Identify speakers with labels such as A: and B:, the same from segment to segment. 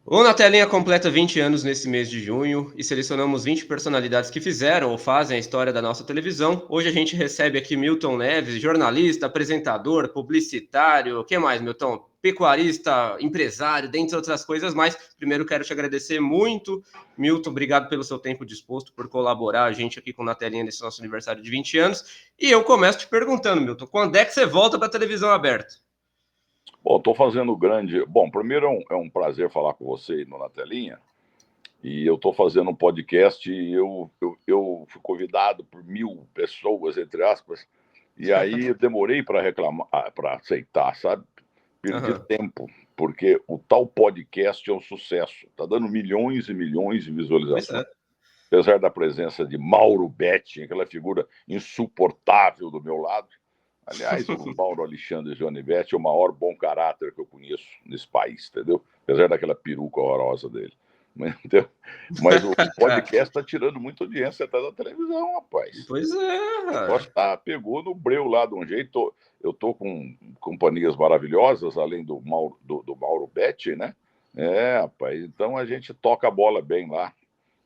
A: O Na Telinha completa 20 anos nesse mês de junho e selecionamos 20 personalidades que fizeram ou fazem a história da nossa televisão. Hoje a gente recebe aqui Milton Neves, jornalista, apresentador, publicitário, o que mais, Milton? Pecuarista, empresário, dentre outras coisas mais. Primeiro quero te agradecer muito, Milton, obrigado pelo seu tempo disposto, por colaborar a gente aqui com o Na Telinha nesse nosso aniversário de 20 anos. E eu começo te perguntando, Milton, quando é que você volta para a televisão aberta?
B: Bom, estou fazendo grande. Bom, primeiro é um prazer falar com você Na Telinha. E eu estou fazendo um podcast e eu fui convidado por 1.000 pessoas, entre aspas, e aí eu demorei para reclamar, para aceitar, sabe? Perdi
A: Aham.
B: tempo, porque o tal podcast é um sucesso. Está dando milhões e milhões de
A: Pois
B: visualizações.
A: é.
B: Apesar da presença de Mauro Betti, aquela figura insuportável do meu lado. Aliás, o Mauro Alexandre Gionivetti é o maior bom caráter que eu conheço nesse país, entendeu? Apesar daquela peruca horrorosa dele. Entendeu? Mas o podcast está tirando muita audiência até da televisão, rapaz.
A: Pois é,
B: O
A: cara.
B: negócio pegou no breu lá de um jeito. Eu tô com companhias maravilhosas, além do Mauro Betti, né? Rapaz, então a gente toca a bola bem lá,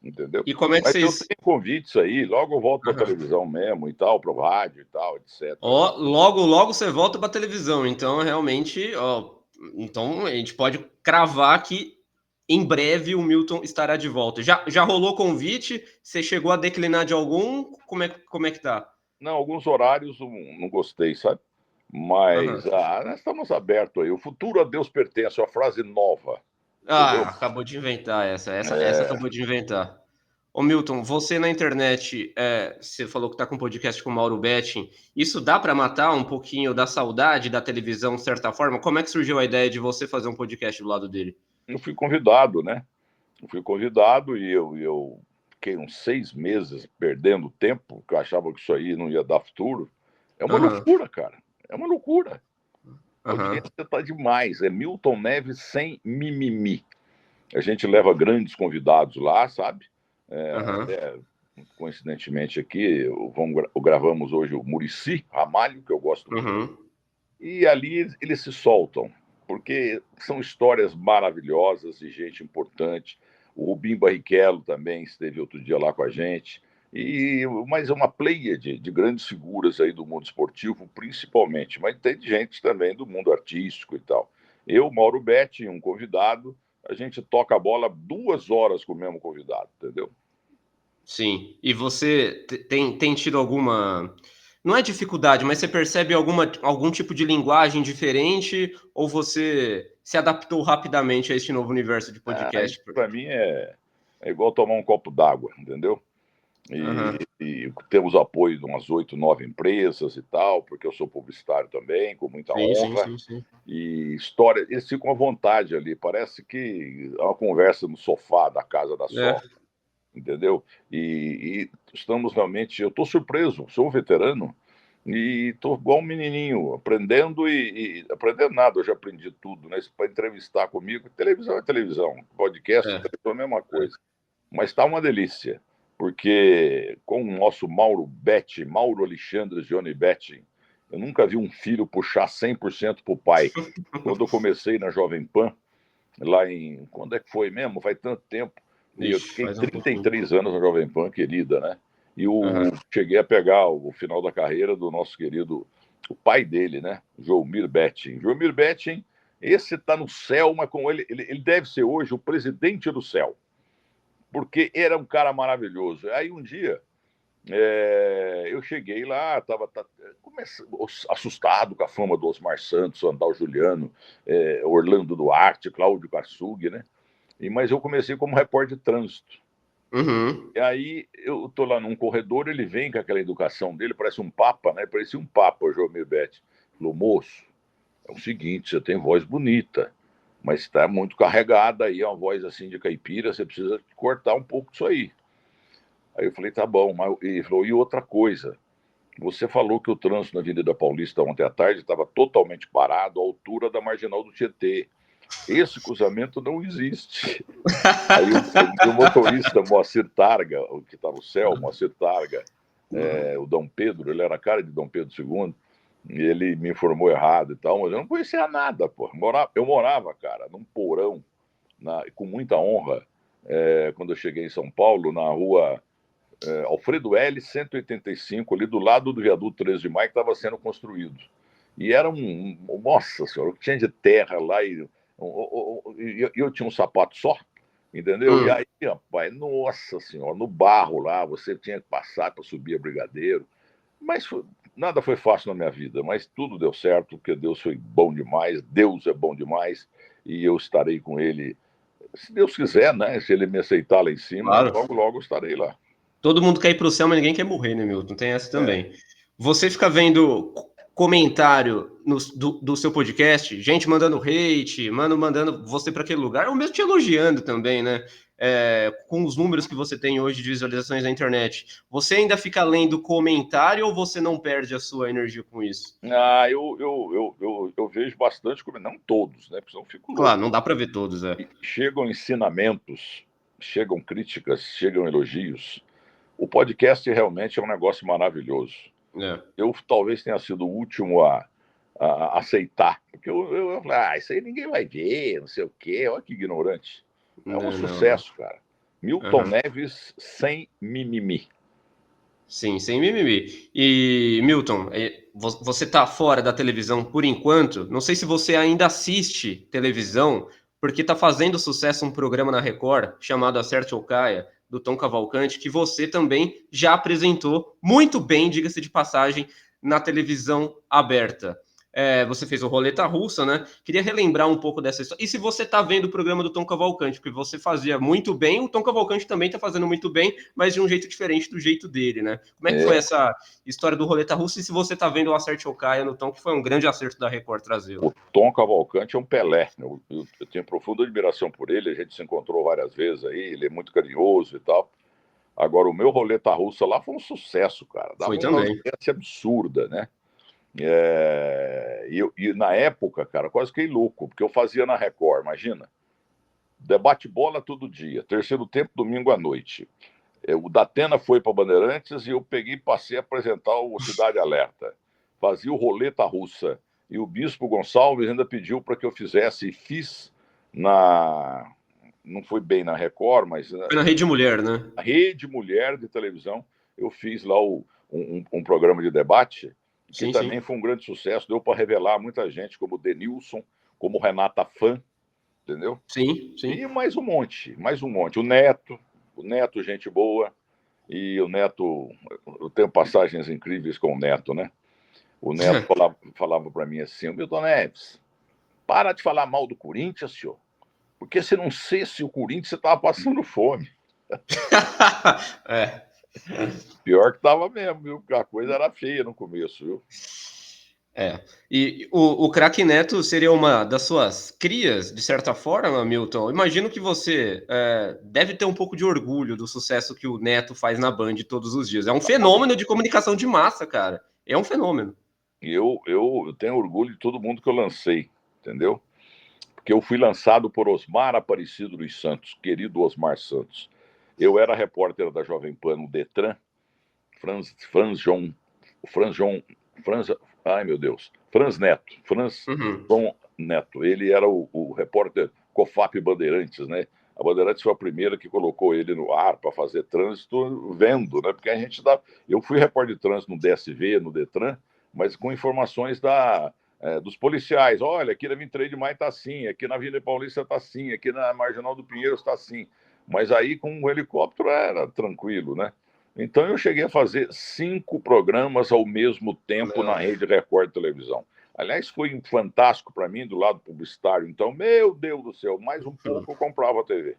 B: entendeu?
A: E como é que
B: Mas eu
A: vocês.
B: tenho convites aí, logo eu volto para
A: Aham.
B: televisão mesmo e tal, para o rádio e tal, etc, né?
A: Ó, logo, logo você volta para televisão. Então, realmente, ó, então a gente pode cravar que em breve o Milton estará de volta. Já rolou convite? Você chegou a declinar de algum? Como é que tá?
B: Não, alguns horários não gostei, sabe?
A: Aham.
B: Mas nós estamos abertos aí. O futuro a Deus pertence, é uma frase nova, entendeu?
A: Acabou de inventar essa
B: É,
A: acabou de inventar. Ô Milton, você na internet, você falou que tá com um podcast com o Mauro Betting. Isso dá para matar um pouquinho da saudade da televisão, de certa forma? Como é que surgiu a ideia de você fazer um podcast do lado dele?
B: eu fui convidado, né? Eu fui convidado e eu fiquei uns 6 meses perdendo tempo, porque eu achava que isso aí não ia dar futuro. É uma
A: Aham,
B: loucura, cara. É uma loucura. A audiência
A: aham,
B: está demais. É Milton Neves sem mimimi. A gente leva grandes convidados lá, sabe?
A: aham,
B: Até coincidentemente aqui, gravamos hoje o Muricy Ramalho, que eu gosto muito.
A: uhum.
B: E ali eles se soltam, porque são histórias maravilhosas de gente importante. O Rubim Barrichello também esteve outro dia lá com a gente. Mas é uma pleiade de grandes figuras aí do mundo esportivo, principalmente, mas tem gente também do mundo artístico e tal. Eu, Mauro Betti, um convidado, a gente toca a bola 2 horas com o mesmo convidado, entendeu?
A: Sim. E você tem tido alguma, não é dificuldade, mas você percebe algum tipo de linguagem diferente ou você se adaptou rapidamente a este novo universo de
B: Isso
A: podcast?
B: para mim é igual tomar um copo d'água, entendeu? E,
A: Aham.
B: e temos apoio de umas 8, 9 empresas e tal, porque eu sou publicitário também, com muita
A: Sim, sim,
B: honra.
A: sim, sim.
B: E história, eles ficam à vontade ali, parece que é uma conversa no sofá da casa da
A: É.
B: sogra, entendeu? E estamos realmente, eu estou surpreso, sou um veterano e estou igual um menininho, aprendendo e aprendendo nada, eu já aprendi tudo, né? Para entrevistar comigo, televisão é televisão, podcast é
A: É.
B: televisão, é a mesma coisa. Mas está uma delícia, porque com o nosso Mauro Betti, Mauro Alexandre Gioni Betti, eu nunca vi um filho puxar 100% para o pai. Quando eu comecei na Jovem Pan, lá em. Quando é que foi mesmo? Faz tanto tempo. E eu
A: Ixi,
B: fiquei
A: faz um pouquinho.
B: 33 anos na Jovem Pan, querida, né?
A: Aham.
B: Cheguei a pegar o final da carreira do nosso querido, o pai dele, né? Joelmir Betting. Joelmir Betting, esse está no céu, mas com ele deve ser hoje o presidente do céu, porque era um cara maravilhoso. Aí um dia eu cheguei lá, estava assustado com a fama do Osmar Santos, Andal Juliano, Orlando Duarte, Cláudio Karsug, né? Mas eu comecei como repórter de trânsito.
A: Uhum.
B: E aí eu tô lá num corredor, ele vem com aquela educação dele, parece um papa, né? Parecia um papa, o João Bete. Falou, moço, é o seguinte, você tem voz bonita, mas está muito carregada aí, é uma voz assim de caipira, você precisa cortar um pouco disso aí. Aí eu falei, tá bom, mas ele falou, e outra coisa, você falou que o trânsito na Avenida Paulista ontem à tarde estava totalmente parado à altura da Marginal do Tietê. Esse cruzamento não existe. Aí o motorista Moacir Targa, o que está no céu, Moacir Targa, o Dom Pedro, ele era a cara de Dom Pedro II, e ele me informou errado e tal, mas eu não conhecia nada, pô. Eu morava, cara, num porão com muita honra, quando eu cheguei em São Paulo, na rua Alfredo L. 185, ali do lado do viaduto 13 de Maio, que estava sendo construído. E era nossa senhora, o que tinha de terra lá, e eu tinha um sapato só, entendeu? E aí, rapaz, nossa senhora, no barro lá, você tinha que passar para subir a Brigadeiro. Mas nada foi fácil na minha vida, mas tudo deu certo, porque Deus foi bom demais, Deus é bom demais, e eu estarei com ele, se Deus quiser, né? Se ele me aceitar lá em cima,
A: Claro.
B: logo, logo estarei lá.
A: Todo mundo quer ir para o céu, mas ninguém quer morrer, né, Milton? Tem essa
B: É.
A: também. Você fica vendo comentário do seu podcast, gente mandando hate, mandando você para aquele lugar, ou mesmo te elogiando também, né? Com os números que você tem hoje de visualizações na internet. Você ainda fica lendo comentário ou você não perde a sua energia com isso?
B: Eu vejo bastante, não todos, né? Porque senão eu fico louco.
A: Claro, não dá para ver todos, é.
B: Chegam ensinamentos, chegam críticas, chegam elogios. O podcast realmente é um negócio maravilhoso. Eu talvez tenha sido o último a aceitar, porque eu falei, isso aí ninguém vai ver, não sei o quê, olha que ignorante. É um sucesso, cara. Milton Neves sem mimimi.
A: Sim, sem mimimi. E, Milton, você tá fora da televisão por enquanto. Não sei se você ainda assiste televisão, porque tá fazendo sucesso um programa na Record chamado Acerte ou Caia, do Tom Cavalcante, que você também já apresentou muito bem, diga-se de passagem, na televisão aberta. Você fez o Roleta Russa, né? Queria relembrar um pouco dessa história. E se você tá vendo o programa do Tom Cavalcante, porque você fazia muito bem, o Tom Cavalcante também tá fazendo muito bem, mas de um jeito diferente do jeito dele, né? Como é que foi essa história do Roleta Russa? E se você tá vendo o Acerte ou Caia no Tom, que foi um grande acerto da Record trazê-lo?
B: O Tom Cavalcante é um Pelé. Eu tenho profunda admiração por ele, a gente se encontrou várias vezes aí, ele é muito carinhoso e tal. Agora, o meu Roleta Russa lá foi um sucesso, cara. Dava uma audiência absurda, né? E na época, cara, quase fiquei louco, porque eu fazia na Record, imagina. Debate bola todo dia, terceiro tempo, domingo à noite. O Datena foi para Bandeirantes e eu peguei e passei a apresentar o Cidade Alerta. Fazia o Roleta Russa. E o Bispo Gonçalves ainda pediu para que eu fizesse, e fiz não foi bem na Record, mas...
A: Foi na Rede Mulher, né?
B: A Rede Mulher de televisão. Eu fiz lá um programa de debate, que também foi um grande sucesso. Deu para revelar muita gente, como o Denilson, como Renata Fã, entendeu?
A: Sim.
B: E mais um monte. O Neto, gente boa. E o Neto, eu tenho passagens incríveis com o Neto, né? O Neto falava para mim assim, Milton Neves, para de falar mal do Corinthians, senhor. Porque se não sei se o Corinthians, você estava passando fome. Pior que tava mesmo, viu? Porque a coisa era feia no começo, viu?
A: E o craque Neto seria uma das suas crias, de certa forma, Milton? Imagino que você deve ter um pouco de orgulho do sucesso que o Neto faz na Band todos os dias. É um fenômeno de comunicação de massa, cara. É um fenômeno.
B: Eu tenho orgulho de todo mundo que eu lancei, entendeu? Porque eu fui lançado por Osmar Aparecido dos Santos, querido Osmar Santos. Eu era repórter da Jovem Pan no Detran, Franz João Neto. Ele era o repórter COFAP Bandeirantes, né? A Bandeirantes foi a primeira que colocou ele no ar para fazer trânsito vendo, né? Porque a gente eu fui repórter de trânsito no DSV, no Detran, mas com informações dos policiais. Olha, aqui na 23 de Maio está assim, aqui na Avenida Paulista está assim, aqui na Marginal do Pinheiro está assim. Mas aí com o helicóptero era tranquilo, né? Então eu cheguei a fazer 5 programas ao mesmo tempo na Rede Record de televisão. Aliás, foi fantástico para mim do lado publicitário. Então, meu Deus do céu, mais um pouco eu comprava a TV.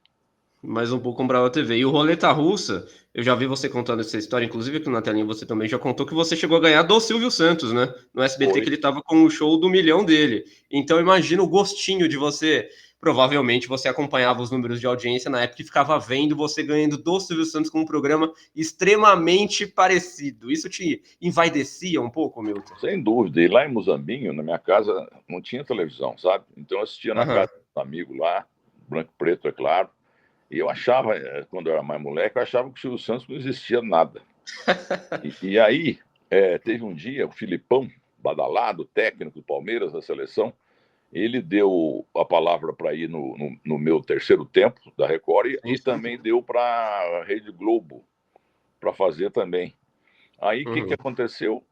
A: Mais um pouco comprava a TV. E o Roleta Russa, eu já vi você contando essa história, inclusive aqui na telinha você também já contou que você chegou a ganhar do Silvio Santos, né? No SBT, que ele estava com o show do milhão dele. Então imagina o gostinho de você. Provavelmente você acompanhava os números de audiência na época e ficava vendo você ganhando do Silvio Santos com um programa extremamente parecido. Isso te envaidecia um pouco, Milton?
B: Sem dúvida. E lá em Muzambinho, na minha casa, não tinha televisão, sabe? Então eu assistia na casa do amigo lá, branco e preto, é claro. E eu achava, quando eu era mais moleque, eu achava que o Silvio Santos não existia nada. E aí, teve um dia, o Filipão, badalado, técnico do Palmeiras, da seleção, ele deu a palavra para ir no meu terceiro tempo da Record e também deu para a Rede Globo para fazer também. Aí o que aconteceu?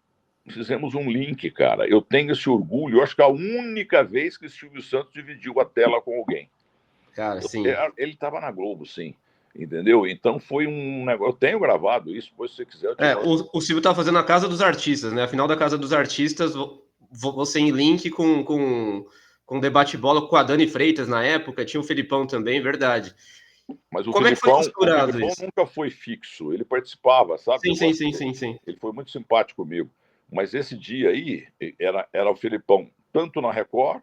B: Fizemos um link, cara. Eu tenho esse orgulho. Eu acho que a única vez que o Silvio Santos dividiu a tela com alguém.
A: Cara, sim.
B: Ele estava na Globo, sim. Entendeu? Então foi um negócio. Eu tenho gravado isso, depois se você quiser.
A: O Silvio tá fazendo a Casa dos Artistas, né? A final da Casa dos Artistas, você em link com debate-bola com a Dani Freitas na época, tinha o Felipão também, verdade.
B: Mas
A: Como é que foi costurado
B: o Felipão
A: isso?
B: nunca foi fixo, ele participava, sabe?
A: Sim.
B: Ele foi muito simpático comigo. Mas esse dia aí, era o Felipão, tanto na Record,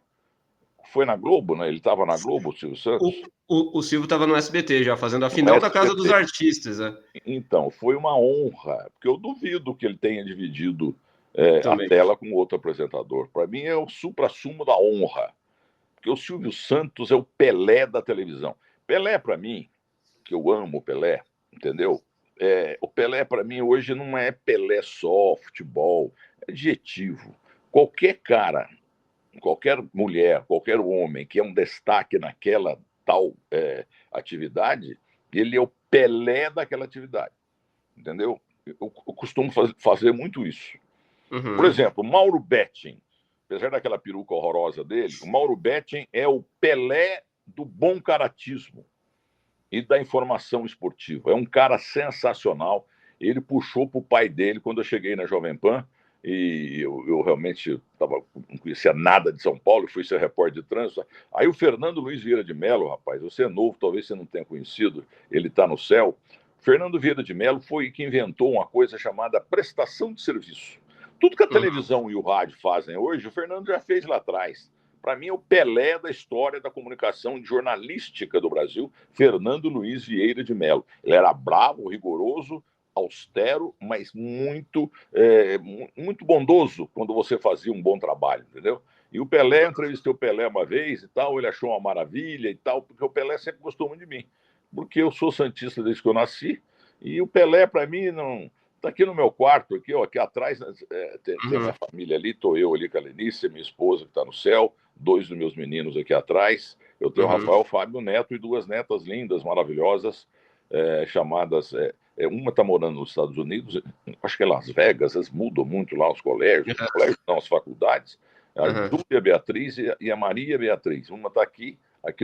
B: foi na Globo, né? Ele estava na Globo, o Silvio Santos.
A: O Silvio estava no SBT já, fazendo a
B: No
A: final da
B: SBT.
A: Casa dos Artistas, né?
B: Então, foi uma honra, porque eu duvido que ele tenha dividido a
A: Também.
B: tela com outro apresentador. Para mim é o supra-sumo da honra, porque o Silvio Santos é o Pelé da televisão. Pelé, para mim, que eu amo o Pelé, entendeu? O Pelé, para mim, hoje não é Pelé só, futebol, é adjetivo. Qualquer cara, qualquer mulher, qualquer homem que é um destaque naquela tal atividade, ele é o Pelé daquela atividade, entendeu? Eu costumo fazer muito isso. Por exemplo, Mauro Betting, apesar daquela peruca horrorosa dele, o Mauro Betting é o Pelé do bom caratismo e da informação esportiva. É um cara sensacional. Ele puxou para o pai dele quando eu cheguei na Jovem Pan, e eu realmente não conhecia nada de São Paulo, fui ser repórter de trânsito. Aí o Fernando Luiz Vieira de Mello, rapaz, você é novo, talvez você não tenha conhecido, ele está no céu. Fernando Vieira de Mello foi que inventou uma coisa chamada prestação de serviço. Tudo que a televisão e o rádio fazem hoje, o Fernando já fez lá atrás. Para mim, é o Pelé da história da comunicação jornalística do Brasil, Fernando Luiz Vieira de Mello. Ele era bravo, rigoroso, austero, mas muito bondoso quando você fazia um bom trabalho, entendeu? E o Pelé, eu entrevistei o Pelé uma vez e tal, ele achou uma maravilha e tal, porque o Pelé sempre gostou muito de mim. Porque eu sou santista desde que eu nasci, e o Pelé, para mim, não. Está aqui no meu quarto, aqui, ó, aqui atrás, tem minha família ali, estou eu ali com a Lenice, minha esposa que está no céu, 2 dos meus meninos aqui atrás. Eu tenho o Rafael, Fábio Neto e 2 netas lindas, maravilhosas, chamadas. Uma está morando nos Estados Unidos, acho que é Las Vegas, eles mudam muito lá os colégios não, as faculdades. A Júlia Beatriz e a Maria Beatriz. Uma está aqui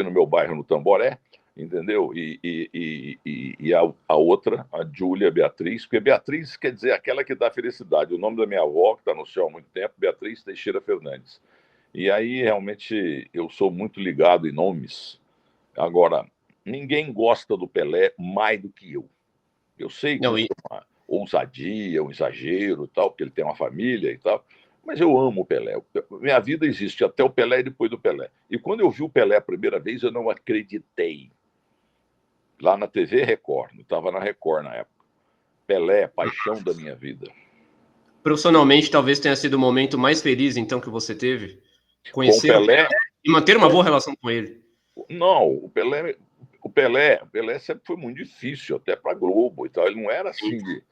B: no meu bairro, no Tamboré, entendeu? E a outra, a Júlia Beatriz, porque Beatriz quer dizer aquela que dá felicidade. O nome da minha avó, que está no céu há muito tempo, Beatriz Teixeira Fernandes. E aí, realmente, eu sou muito ligado em nomes. Agora, ninguém gosta do Pelé mais do que eu. Eu sei que isso é uma ousadia, um exagero, tal, porque ele tem uma família e tal, mas eu amo o Pelé. Minha vida existe até o Pelé e depois do Pelé. E quando eu vi o Pelé a primeira vez, eu não acreditei. Lá na TV Record, eu estava na Record na época. Pelé, paixão da minha vida.
A: Profissionalmente, talvez tenha sido o momento mais feliz, então, que você teve?
B: Com o Pelé
A: e manter uma boa relação com ele.
B: Não, o Pelé sempre foi muito difícil, até para Globo e tal. Ele não era assim de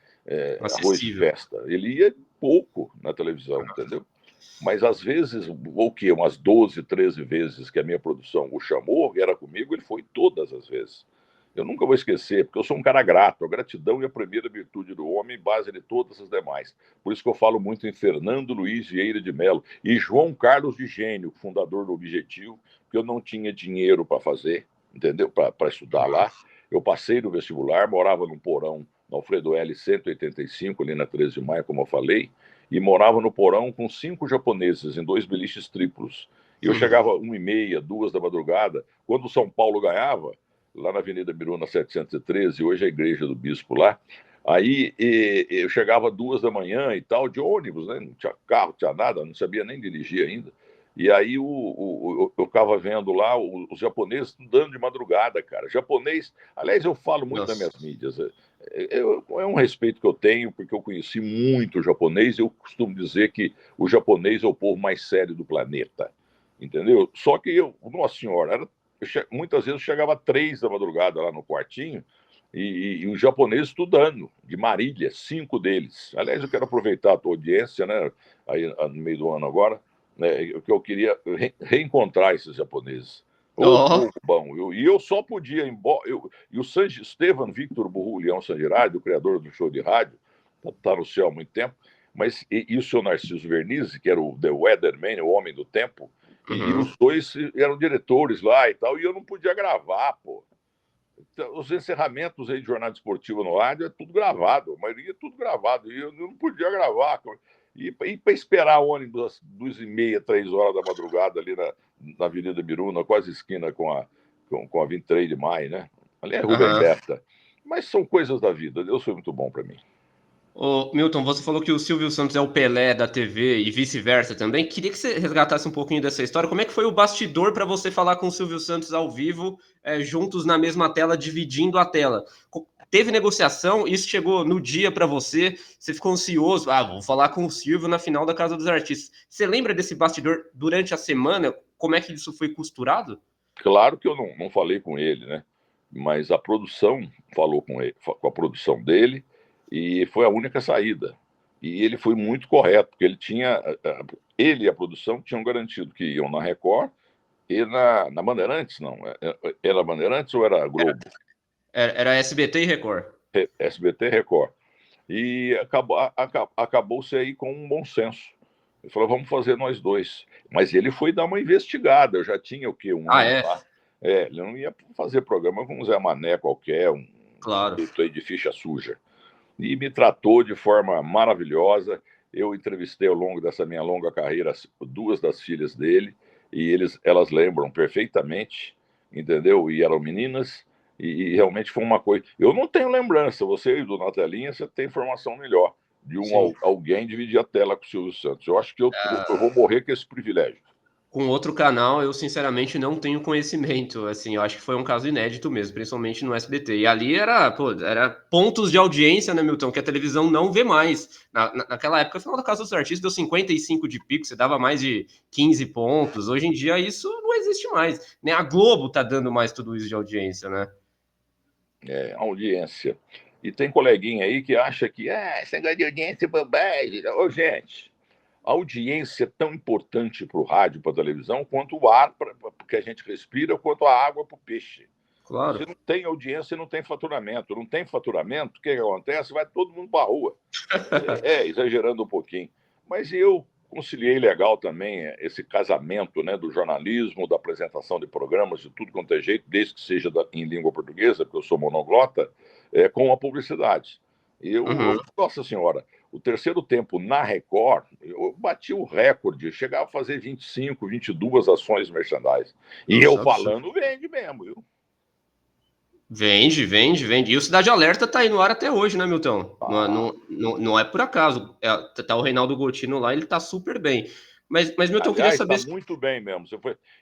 B: arroz de festa. Ele ia pouco na televisão, entendeu? Mas às vezes, o quê? Umas 12, 13 vezes que a minha produção o chamou, era comigo, ele foi todas as vezes. Eu nunca vou esquecer, porque eu sou um cara grato. A gratidão é a primeira virtude do homem, base de todas as demais. Por isso que eu falo muito em Fernando Luiz Vieira de Mello e João Carlos de Gênio, fundador do Objetivo, que eu não tinha dinheiro para fazer, entendeu? Para estudar lá. Eu passei no vestibular, morava num porão no Alfredo L 185, ali na 13 de maio, como eu falei, e morava no porão com 5 japoneses em 2 beliches triplos. E eu chegava 1h30, 2 da madrugada. Quando o São Paulo ganhava, lá na Avenida Miruna 713, hoje é a igreja do bispo lá. Aí eu chegava 2 da manhã e tal, de ônibus, né? Não tinha carro, não tinha nada, não sabia nem dirigir ainda. E aí eu ficava vendo lá os japoneses estudando de madrugada, cara. Japonês, aliás, eu falo muito nas minhas mídias. É um respeito que eu tenho, porque eu conheci muito japonês. Eu costumo dizer que o japonês é o povo mais sério do planeta, entendeu? Só que nossa senhora, muitas vezes eu chegava 3 da madrugada lá no quartinho e os japoneses estudando, de Marília, 5 deles. Aliás, eu quero aproveitar a tua audiência, né, aí no meio do ano agora, né, que eu queria reencontrar esses japoneses. O
A: Ó,
B: povo bom. E eu só podia ir embora. E o Stefan Victor Burru-Leão Sangerardi, o criador do show de rádio, está no céu há muito tempo, mas e o seu Narciso Vernizzi, que era o The Weatherman, o Homem do Tempo, e
A: uhum.
B: os dois eram diretores lá e tal, e eu não podia gravar, pô. Então, os encerramentos aí de jornada esportiva no rádio é tudo gravado, a maioria é tudo gravado, e eu não podia gravar. E para esperar o ônibus às 2h30, 3 horas da madrugada ali na Avenida Biruna, quase esquina com a 23 de maio, né? Ali é Rubem
A: Aham.
B: Berta. Mas são coisas da vida, Deus foi muito bom para mim.
A: Ô, Milton, você falou que o Silvio Santos é o Pelé da TV e vice-versa também. Queria que você resgatasse um pouquinho dessa história. Como é que foi o bastidor para você falar com o Silvio Santos ao vivo, juntos na mesma tela, dividindo a tela? Teve negociação? Isso chegou no dia para você? Você ficou ansioso? Ah, vou falar com o Silvio na final da Casa dos Artistas. Você lembra desse bastidor durante a semana? Como é que isso foi costurado?
B: Claro que eu não falei com ele, né? Mas a produção falou com ele, com a produção dele, e foi a única saída. E ele foi muito correto, porque ele e a produção tinham garantido que iam na Record e na Bandeirantes, não. Era Bandeirantes ou era
A: Era,
B: Globo?
A: era SBT e Record.
B: SBT Record. E acabou-se aí com um bom senso. Ele falou, vamos fazer nós dois. Mas ele foi dar uma investigada, eu já tinha o quê? Um
A: Ah,
B: ano
A: é?
B: lá. Ele não ia fazer programa com um Zé Mané qualquer, um
A: Claro.
B: sujeito aí de ficha suja. E me tratou de forma maravilhosa. Eu entrevistei ao longo dessa minha longa carreira 2 das filhas dele, e elas lembram perfeitamente, entendeu? E eram meninas, e realmente foi uma coisa. Eu não tenho lembrança, você do Na Telinha, você tem informação melhor de
A: Sim.
B: alguém dividir a tela com o Silvio Santos. Eu acho que eu vou morrer com esse privilégio.
A: Com outro canal, eu sinceramente não tenho conhecimento, assim, eu acho que foi um caso inédito mesmo, principalmente no SBT. E ali era pontos de audiência, né, Milton, que a televisão não vê mais. Naquela época, o final da Casa dos Artistas deu 55 de pico, você dava mais de 15 pontos. Hoje em dia isso não existe mais. Nem a Globo tá dando mais tudo isso de audiência, né?
B: Audiência. E tem coleguinha aí que acha que esse negócio de audiência é bobagem. Ô, gente, a audiência é tão importante para o rádio, para a televisão, quanto o ar que a gente respira, quanto a água para o peixe. Se
A: Claro.
B: não tem audiência, não tem faturamento. Não tem faturamento, o que acontece? Vai todo mundo para a rua. Exagerando um pouquinho. Mas eu conciliei legal também esse casamento, né, do jornalismo, da apresentação de programas, de tudo quanto é jeito, desde que seja em língua portuguesa, porque eu sou monoglota, com a publicidade.
A: Uhum.
B: Nossa Senhora, o terceiro tempo na Record, eu bati o recorde, chegava a fazer 25, 22 ações merchandise. E eu
A: Nossa, absurdo.
B: falando, vende mesmo, viu?
A: Vende, vende, vende. E o Cidade Alerta tá aí no ar até hoje, né, Milton? Não,
B: Ah,
A: não, não é por acaso. Tá o Reinaldo Gotino lá, ele tá super bem. Mas Milton, eu queria
B: aliás,
A: saber
B: está
A: se
B: muito bem mesmo.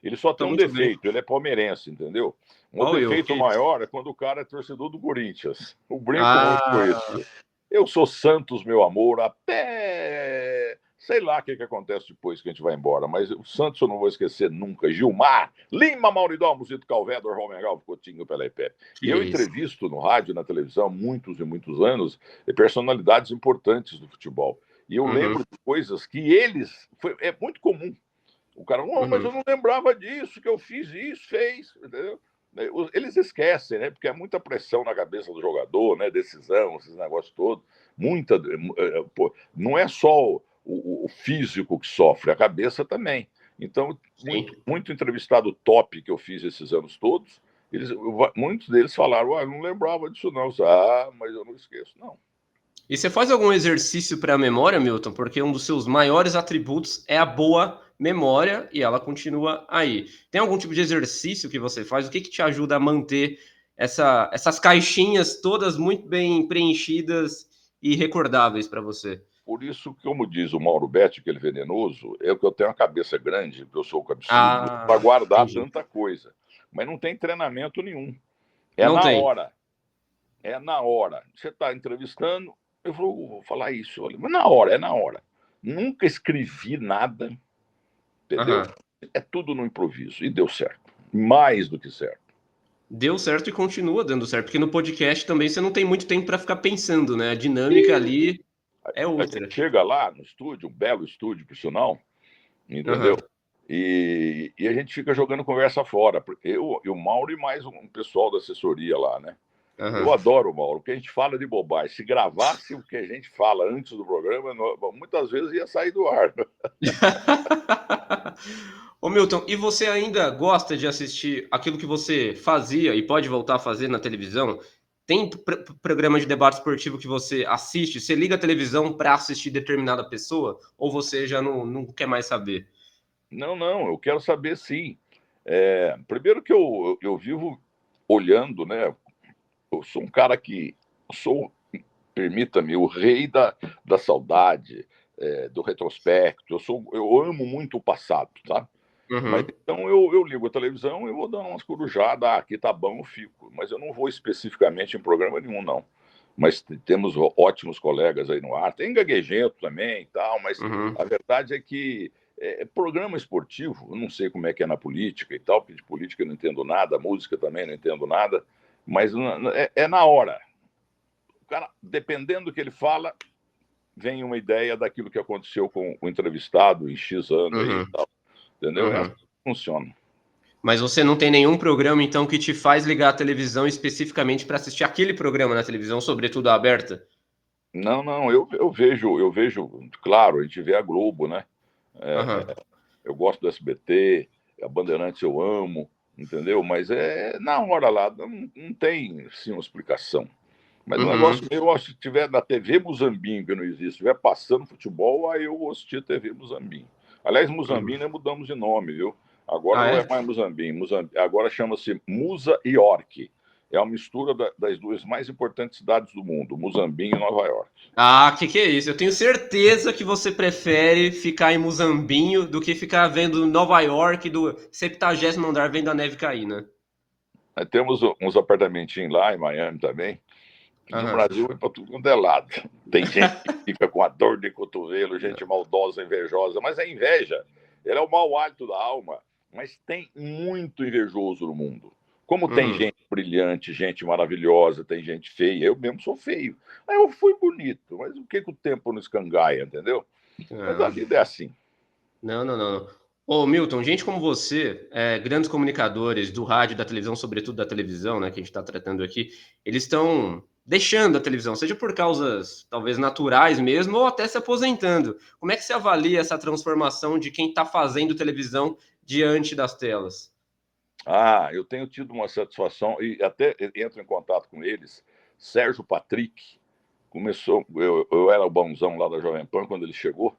B: Ele só
A: tá
B: tem um
A: muito bem.
B: defeito, ele é palmeirense, entendeu? O
A: Igual eu.
B: defeito maior é quando o cara é torcedor do Corinthians. Eu brinco muito com
A: Ah,
B: isso. Eu sou Santos, meu amor, até. Sei lá o que acontece depois que a gente vai embora, mas o Santos eu não vou esquecer nunca. Gilmar, Lima, Mauridão, Musito Calvedor, Romegal, Coutinho, Pelé Pepe. E
A: que
B: eu
A: isso.
B: entrevisto no rádio, na televisão, muitos e muitos anos, personalidades importantes do futebol. E eu
A: Uhum,
B: lembro de coisas que eles. É muito comum. O cara, oh, mas
A: uhum.
B: eu não lembrava disso, que eu fiz isso, fez. Entendeu? Eles esquecem, né? Porque é muita pressão na cabeça do jogador, né? Decisão, esses negócios todos. Muita. Pô, não é só o físico que sofre, a cabeça também. Então,
A: Sim.
B: muito entrevistado top que eu fiz esses anos todos, muitos deles falaram: ah, eu não lembrava disso, não. Ah, mas eu não esqueço. Não.
A: E você faz algum exercício para a memória, Milton? Porque um dos seus maiores atributos é a boa memória e ela continua aí. Tem algum tipo de exercício que você faz? O que te ajuda a manter essas caixinhas todas muito bem preenchidas e recordáveis para você?
B: Por isso, como diz o Mauro Betti, aquele venenoso, é que eu tenho uma cabeça grande, que eu sou cabeçudo, para
A: Ah,
B: guardar
A: entendi.
B: tanta coisa. Mas não tem treinamento nenhum. É
A: Não
B: na
A: tem.
B: hora. É na hora. Você está entrevistando, eu vou falar isso. Mas na hora, é na hora. Nunca escrevi nada, entendeu?
A: Aham.
B: É tudo no improviso. E deu certo. Mais do que certo.
A: Deu certo e continua dando certo, porque no podcast também você não tem muito tempo para ficar pensando, né? A dinâmica
B: E
A: ali é
B: a gente
A: outra.
B: chega lá no estúdio, um belo estúdio, por sinal, entendeu?
A: Aham,
B: E a gente fica jogando conversa fora. Eu e o Mauro e mais um pessoal da assessoria lá, né? Eu
A: aham.
B: adoro o Mauro, porque a gente fala de bobagem. Se gravasse o que a gente fala antes do programa, muitas vezes ia sair do ar.
A: Ô Milton, e você ainda gosta de assistir aquilo que você fazia e pode voltar a fazer na televisão? Tem programa de debate esportivo que você assiste? Você liga a televisão para assistir determinada pessoa? Ou você já não quer mais saber?
B: Não, não, eu quero saber sim. Primeiro que eu vivo olhando, né? Eu sou um cara que sou, permita-me, o rei da saudade, do retrospecto. Eu amo muito o passado, tá? Mas
A: Uhum,
B: então eu ligo a televisão e vou dando umas corujadas, aqui tá bom, eu fico. Mas eu não vou especificamente em programa nenhum, não. Mas temos ótimos colegas aí no ar, tem gaguejento também e tal, mas
A: uhum.
B: a verdade é que programa esportivo, eu não sei como é que é na política e tal, porque de política eu não entendo nada, música também não entendo nada, mas é na hora. O cara, dependendo do que ele fala, vem uma ideia daquilo que aconteceu com o entrevistado em X ano aí e
A: Uhum,
B: tal, entendeu? É assim
A: uhum.
B: que funciona.
A: Mas você não tem nenhum programa, então, que te faz ligar a televisão especificamente para assistir aquele programa na televisão, sobretudo a aberta?
B: Não, não, eu vejo, claro, a gente vê a Globo, né?
A: Aham,
B: Eu gosto do SBT, a Bandeirantes eu amo, entendeu? Mas na hora lá, não tem sim uma explicação. Mas o negócio
A: uhum,
B: meu, se tiver na TV Muzambinho, que não existe, estiver passando futebol, aí eu vou assistir a TV Muzambinho. Aliás,
A: uhum.
B: Muzambinho nós mudamos de nome, viu? Agora
A: Ah,
B: não é
A: é?
B: mais Muzambinho, agora chama-se Musa York. É uma mistura das duas mais importantes cidades do mundo, Muzambinho e Nova York.
A: Ah, que é isso? Eu tenho certeza que você prefere ficar em Muzambinho do que ficar vendo Nova York do 70º andar vendo a neve cair, né?
B: Nós temos uns apartamentinhos lá em Miami também. No
A: Aham.
B: Brasil é para tudo quanto é lado. Tem gente que fica com a dor de cotovelo, gente maldosa, invejosa, mas a inveja, ela é o mau hálito da alma. Mas tem muito invejoso no mundo. Como tem
A: Uhum.
B: gente brilhante, gente maravilhosa, tem gente feia, eu mesmo sou feio. Aí eu fui bonito, mas o que o tempo não escangaia, entendeu? Mas a
A: Ah,
B: vida é assim.
A: não. Ô, Milton, gente como você, grandes comunicadores do rádio, da televisão, sobretudo da televisão, né, que a gente está tratando aqui, eles estão deixando a televisão, seja por causas talvez naturais mesmo, ou até se aposentando. Como é que você avalia essa transformação de quem está fazendo televisão diante das telas?
B: Ah, eu tenho tido uma satisfação e até entro em contato com eles. Sérgio Patrick começou, eu era o bonzão lá da Jovem Pan quando ele chegou,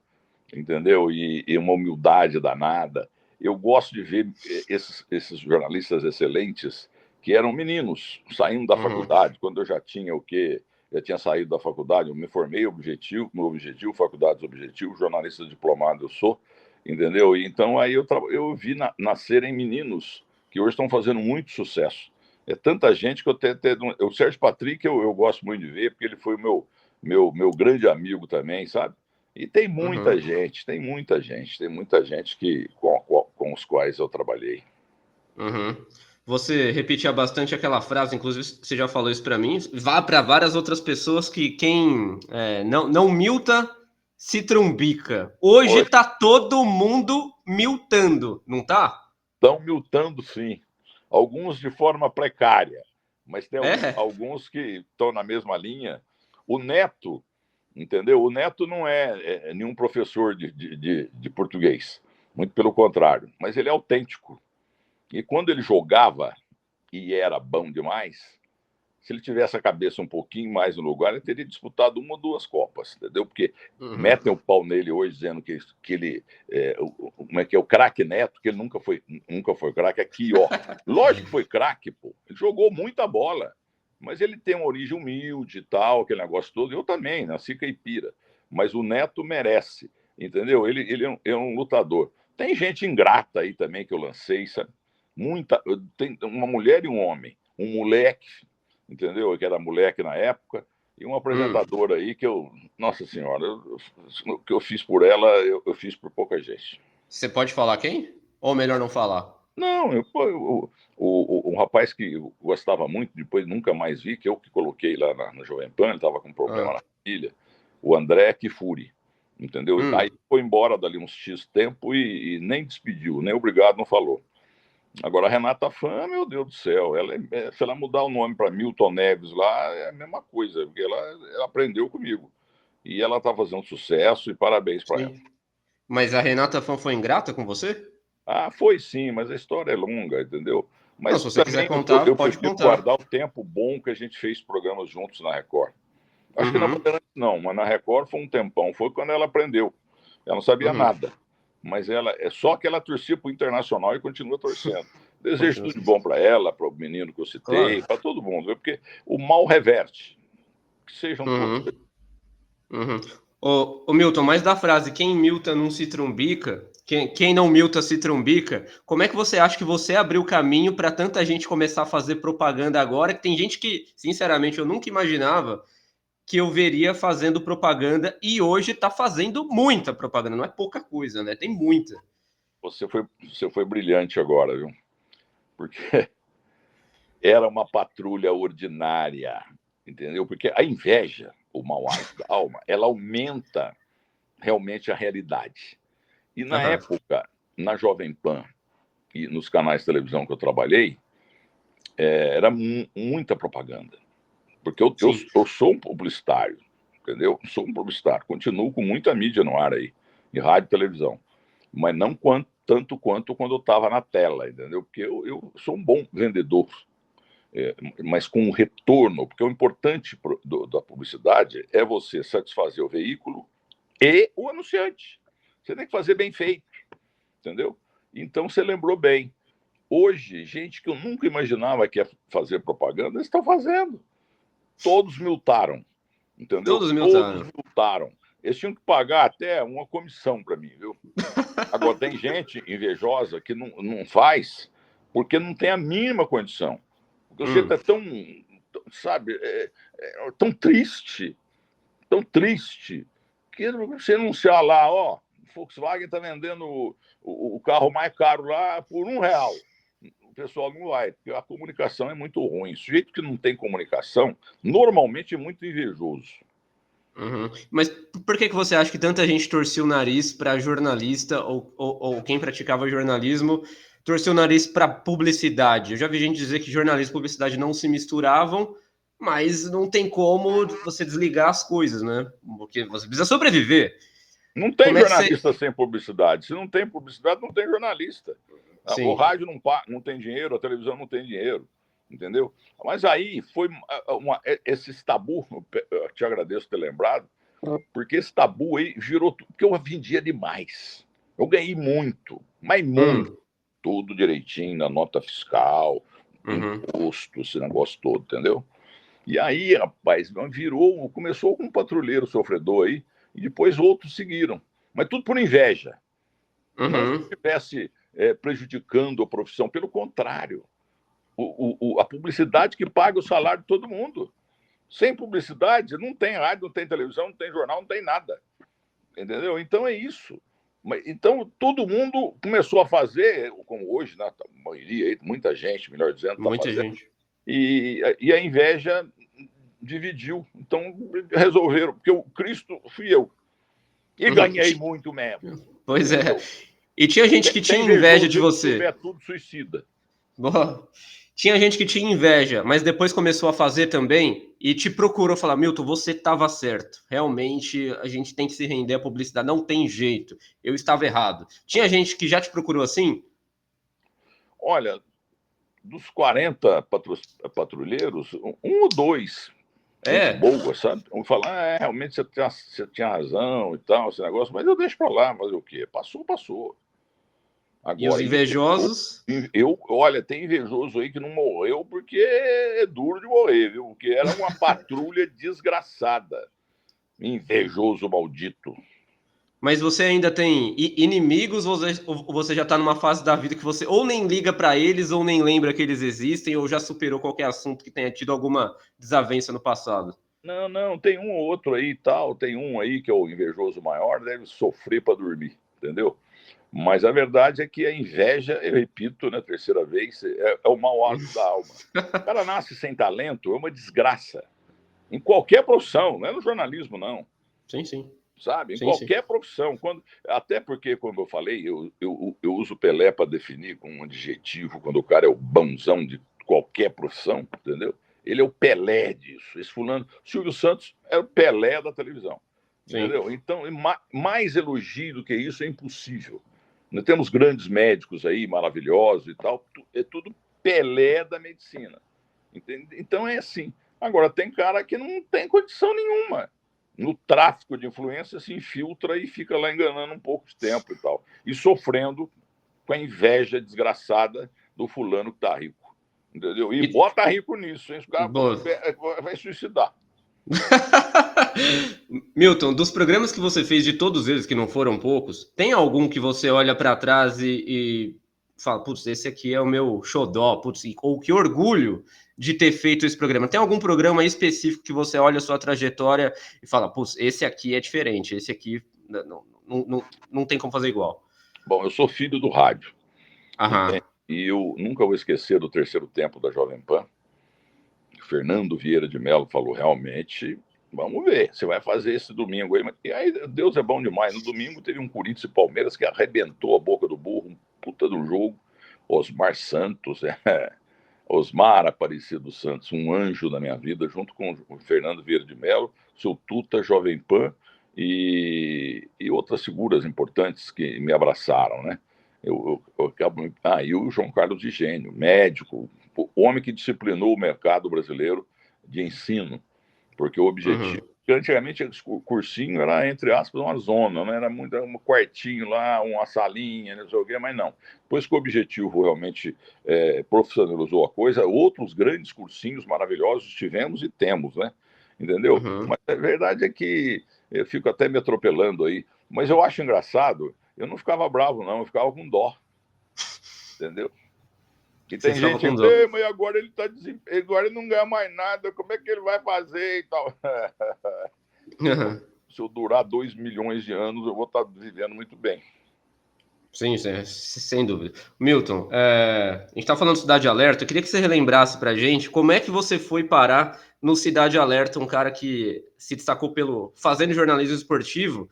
B: entendeu? E uma humildade danada. Eu gosto de ver esses jornalistas excelentes que eram meninos saindo da
A: Uhum,
B: faculdade, quando eu já tinha o quê? Já tinha saído da faculdade, eu me formei objetivo, no objetivo, faculdades objetivo, jornalista diplomado eu sou, entendeu? E então aí eu vi nascerem meninos que hoje estão fazendo muito sucesso. É tanta gente que o Sérgio Patrick eu gosto muito de ver, porque ele foi o meu grande amigo também, sabe? E
A: uhum.
B: tem muita gente com os quais eu trabalhei.
A: Uhum. Você repetia bastante aquela frase, inclusive você já falou isso para mim. Vá para várias outras pessoas que quem não milta se trumbica. Hoje tá todo mundo miltando, não tá?
B: Estão miltando, sim. Alguns de forma precária, mas tem
A: É.
B: alguns que estão na mesma linha. O Neto, entendeu? O Neto não é nenhum professor de português, muito pelo contrário, mas ele é autêntico. E quando ele jogava, e era bom demais, se ele tivesse a cabeça um pouquinho mais no lugar, ele teria disputado uma ou duas Copas, entendeu? Porque
A: Uhum.
B: metem o pau nele hoje dizendo que ele como é que é o craque Neto, que ele nunca foi craque aqui, ó. Lógico que foi craque, pô. Ele jogou muita bola, mas ele tem uma origem humilde e tal, aquele negócio todo. Eu também, nasci caipira, mas o Neto merece, entendeu? Ele é um lutador. Tem gente ingrata aí também que eu lancei, sabe? Tem uma mulher e um homem, um moleque, entendeu? Que era moleque na época, e uma
A: Hum.
B: apresentadora aí que nossa senhora, o que eu fiz por ela, eu fiz por pouca gente.
A: Você pode falar quem? Ou melhor não falar?
B: Não, um rapaz que eu gostava muito, depois nunca mais vi, que eu que coloquei lá na Jovem Pan, ele estava com um problema
A: Ah,
B: na família, o André Kifuri, entendeu? Aí foi embora dali uns X tempo e nem despediu, nem obrigado não falou. Agora, a Renata Fã, meu Deus do céu, se ela mudar o nome para Milton Neves lá, é a mesma coisa, porque ela aprendeu comigo. E ela está fazendo sucesso e parabéns para ela.
A: Sim. Mas a Renata Fã foi ingrata com você?
B: Ah, foi sim, mas a história é longa, entendeu?
A: Não, se
B: Mas
A: você quiser
B: também
A: contar,
B: eu
A: pode
B: prefiro
A: contar.
B: guardar o tempo bom que a gente fez programas juntos na Record. Acho que na
A: Uhum,
B: Bandeirantes não, mas na Record foi um tempão. Foi quando ela aprendeu. Ela não sabia
A: uhum.
B: nada. Mas ela é só que ela torcia para o Internacional e continua torcendo. Desejo
A: Continua
B: tudo de
A: assim.
B: bom para ela, para o menino que eu citei,
A: Claro.
B: para todo mundo, viu? Porque o mal reverte. Que sejam todos.
A: Uhum, uhum. Ô, Milton, mas da frase quem milta não se trumbica, quem não milta se trumbica, como é que você acha que você abriu caminho para tanta gente começar a fazer propaganda agora? Que tem gente que, sinceramente, eu nunca imaginava que eu veria fazendo propaganda e hoje está fazendo muita propaganda, não é pouca coisa, né? Tem muita.
B: Você foi brilhante agora, viu? Porque era uma patrulha ordinária, entendeu? Porque a inveja, o mau hálito da alma, ela aumenta realmente a realidade. E na
A: Aham.
B: época, na Jovem Pan e nos canais de televisão que eu trabalhei, era muita propaganda. Porque
A: Sim.
B: eu sou um publicitário, entendeu? Sou um publicitário. Continuo com muita mídia no ar aí, de rádio e televisão. Mas não tanto quanto quando eu estava na tela, entendeu? Porque eu sou um bom vendedor, mas com um retorno, porque o importante da publicidade é você satisfazer o veículo e o anunciante. Você tem que fazer bem feito, entendeu? Então você lembrou bem. Hoje, gente que eu nunca imaginava que ia fazer propaganda, eles estão fazendo. Todos multaram, entendeu?
A: Todos
B: Todos
A: miltaram.
B: multaram. Eles tinham que pagar até uma comissão para mim, viu? Agora, tem gente invejosa que não faz porque não tem a mínima condição. Porque o sujeito é tão, sabe, tão triste, que você anunciar lá, ó, Volkswagen está vendendo o carro mais caro lá por R$ 1. O pessoal não vai, porque a comunicação é muito ruim. O sujeito que não tem comunicação, normalmente é muito invejoso.
A: Uhum. Mas por que você acha que tanta gente torcia o nariz para jornalista ou quem praticava jornalismo torceu o nariz para publicidade? Eu já vi gente dizer que jornalismo e publicidade não se misturavam, mas não tem como você desligar as coisas, né? Porque você precisa sobreviver.
B: Não tem
A: Como é que você.
B: jornalista sem publicidade. Se não tem publicidade, não tem jornalista. O
A: Sim.
B: rádio não tem dinheiro, a televisão não tem dinheiro, entendeu? Mas aí foi esse tabu, eu te agradeço ter lembrado, porque esse tabu aí girou tudo, porque eu vendia demais. Eu ganhei muito, mas muito,
A: Hum.
B: tudo direitinho, na nota fiscal,
A: Uhum.
B: imposto, esse negócio todo, entendeu? E aí, rapaz, começou com um patrulheiro sofredor aí, e depois outros seguiram. Mas tudo por inveja. Não que
A: Uhum.
B: estivesse prejudicando a profissão, pelo contrário. A publicidade que paga o salário de todo mundo. Sem publicidade, não tem rádio, não tem televisão, não tem jornal, não tem nada. Entendeu? Então é isso. Então todo mundo começou a fazer, como hoje, né, a maioria, muita gente, melhor dizendo, está
A: Muita
B: fazendo,
A: gente.
B: e a inveja dividiu. Então resolveram, porque o Cristo fui eu. E
A: Uhum.
B: ganhei muito mesmo.
A: Pois é.
B: Entendeu?
A: E tinha gente que
B: Tem
A: tinha inveja
B: invejoso
A: de
B: aí que tiver
A: você.
B: tudo suicida.
A: Boa. Tinha gente que tinha inveja, mas depois começou a fazer também e te procurou falar: Milton, você estava certo. Realmente a gente tem que se render à publicidade, não tem jeito. Eu estava errado. Tinha gente que já te procurou assim?
B: Olha, dos 40 patrulheiros, um ou dois, gente
A: É.
B: boa, sabe? Vão falar, realmente você tinha razão e tal, esse negócio, mas eu deixo pra lá, mas o quê? Passou, passou.
A: E os
B: Agora,
A: invejosos?
B: olha, tem invejoso aí que não morreu porque é duro de morrer, viu? Porque era uma patrulha desgraçada. Invejoso maldito.
A: Mas você ainda tem inimigos ou você já tá numa fase da vida que você ou nem liga pra eles ou nem lembra que eles existem ou já superou qualquer assunto que tenha tido alguma desavença no passado?
B: Não, não, tem um ou outro aí e tal, tem um aí que é o invejoso maior, deve sofrer para dormir, entendeu? Mas a verdade é que a inveja, eu repito na terceira vez, é o mau hálito da alma. O cara nasce sem talento, é uma desgraça. Em qualquer profissão, não é no jornalismo, não.
A: Sim, sim.
B: sabe? Em
A: Sim, sim.
B: qualquer profissão. Até porque, como eu falei, eu uso Pelé para definir com um adjetivo quando o cara é o bonzão de qualquer profissão, entendeu? Ele é o Pelé disso. Esse fulano, Silvio Santos é o Pelé da televisão,
A: Sim.
B: entendeu? Então, mais elogio do que isso é impossível. Nós temos grandes médicos aí, maravilhosos e tal, é tudo Pelé da medicina. Entende? Então é assim. Agora, tem cara que não tem condição nenhuma. No tráfico de influência se infiltra e fica lá enganando um pouco de tempo e tal. E sofrendo com a inveja desgraçada do fulano que tá rico. Entendeu? E bota rico nisso, hein? O cara
A: Boa.
B: vai suicidar.
A: Milton, dos programas que você fez, de todos eles, que não foram poucos, tem algum que você olha para trás e fala, putz, esse aqui é o meu xodó, putz, ou que orgulho de ter feito esse programa? Tem algum programa específico que você olha a sua trajetória e fala, putz, esse aqui é diferente, esse aqui não tem como fazer igual?
B: Bom, eu sou filho do rádio.
A: Aham.
B: E eu nunca vou esquecer do Terceiro Tempo da Jovem Pan. Fernando Vieira de Mello falou, realmente, vamos ver, você vai fazer esse domingo aí. E aí, Deus é bom demais. No domingo teve um Corinthians e Palmeiras que arrebentou a boca do burro, um puta do jogo. Osmar Santos, Osmar Aparecido Santos, um anjo na minha vida, junto com o Fernando Vieira de Mello, seu Tuta, Jovem Pan e outras figuras importantes que me abraçaram, né? E o João Carlos de Gênio, médico, o homem que disciplinou o mercado brasileiro de ensino, porque o objetivo, antigamente o cursinho era, entre aspas, uma zona, né? Era muito um quartinho lá, uma salinha, não sei o quê, mas não. Depois que o objetivo realmente profissionalizou a coisa, outros grandes cursinhos maravilhosos tivemos e temos, né? Entendeu? Mas a verdade é que eu fico até me atropelando aí, mas eu acho engraçado, eu não ficava bravo, não, eu ficava com dó. Entendeu? E
A: Você
B: tem
A: ficava
B: gente,
A: com dó.
B: mas agora ele tá agora ele não ganha mais nada, como é que ele vai fazer e tal? Se eu durar 2 milhões de anos, eu vou estar vivendo muito bem.
A: Sim, sem dúvida. Milton, a gente está falando de Cidade Alerta, eu queria que você relembrasse para a gente como é que você foi parar no Cidade Alerta, um cara que se destacou pelo fazendo jornalismo esportivo,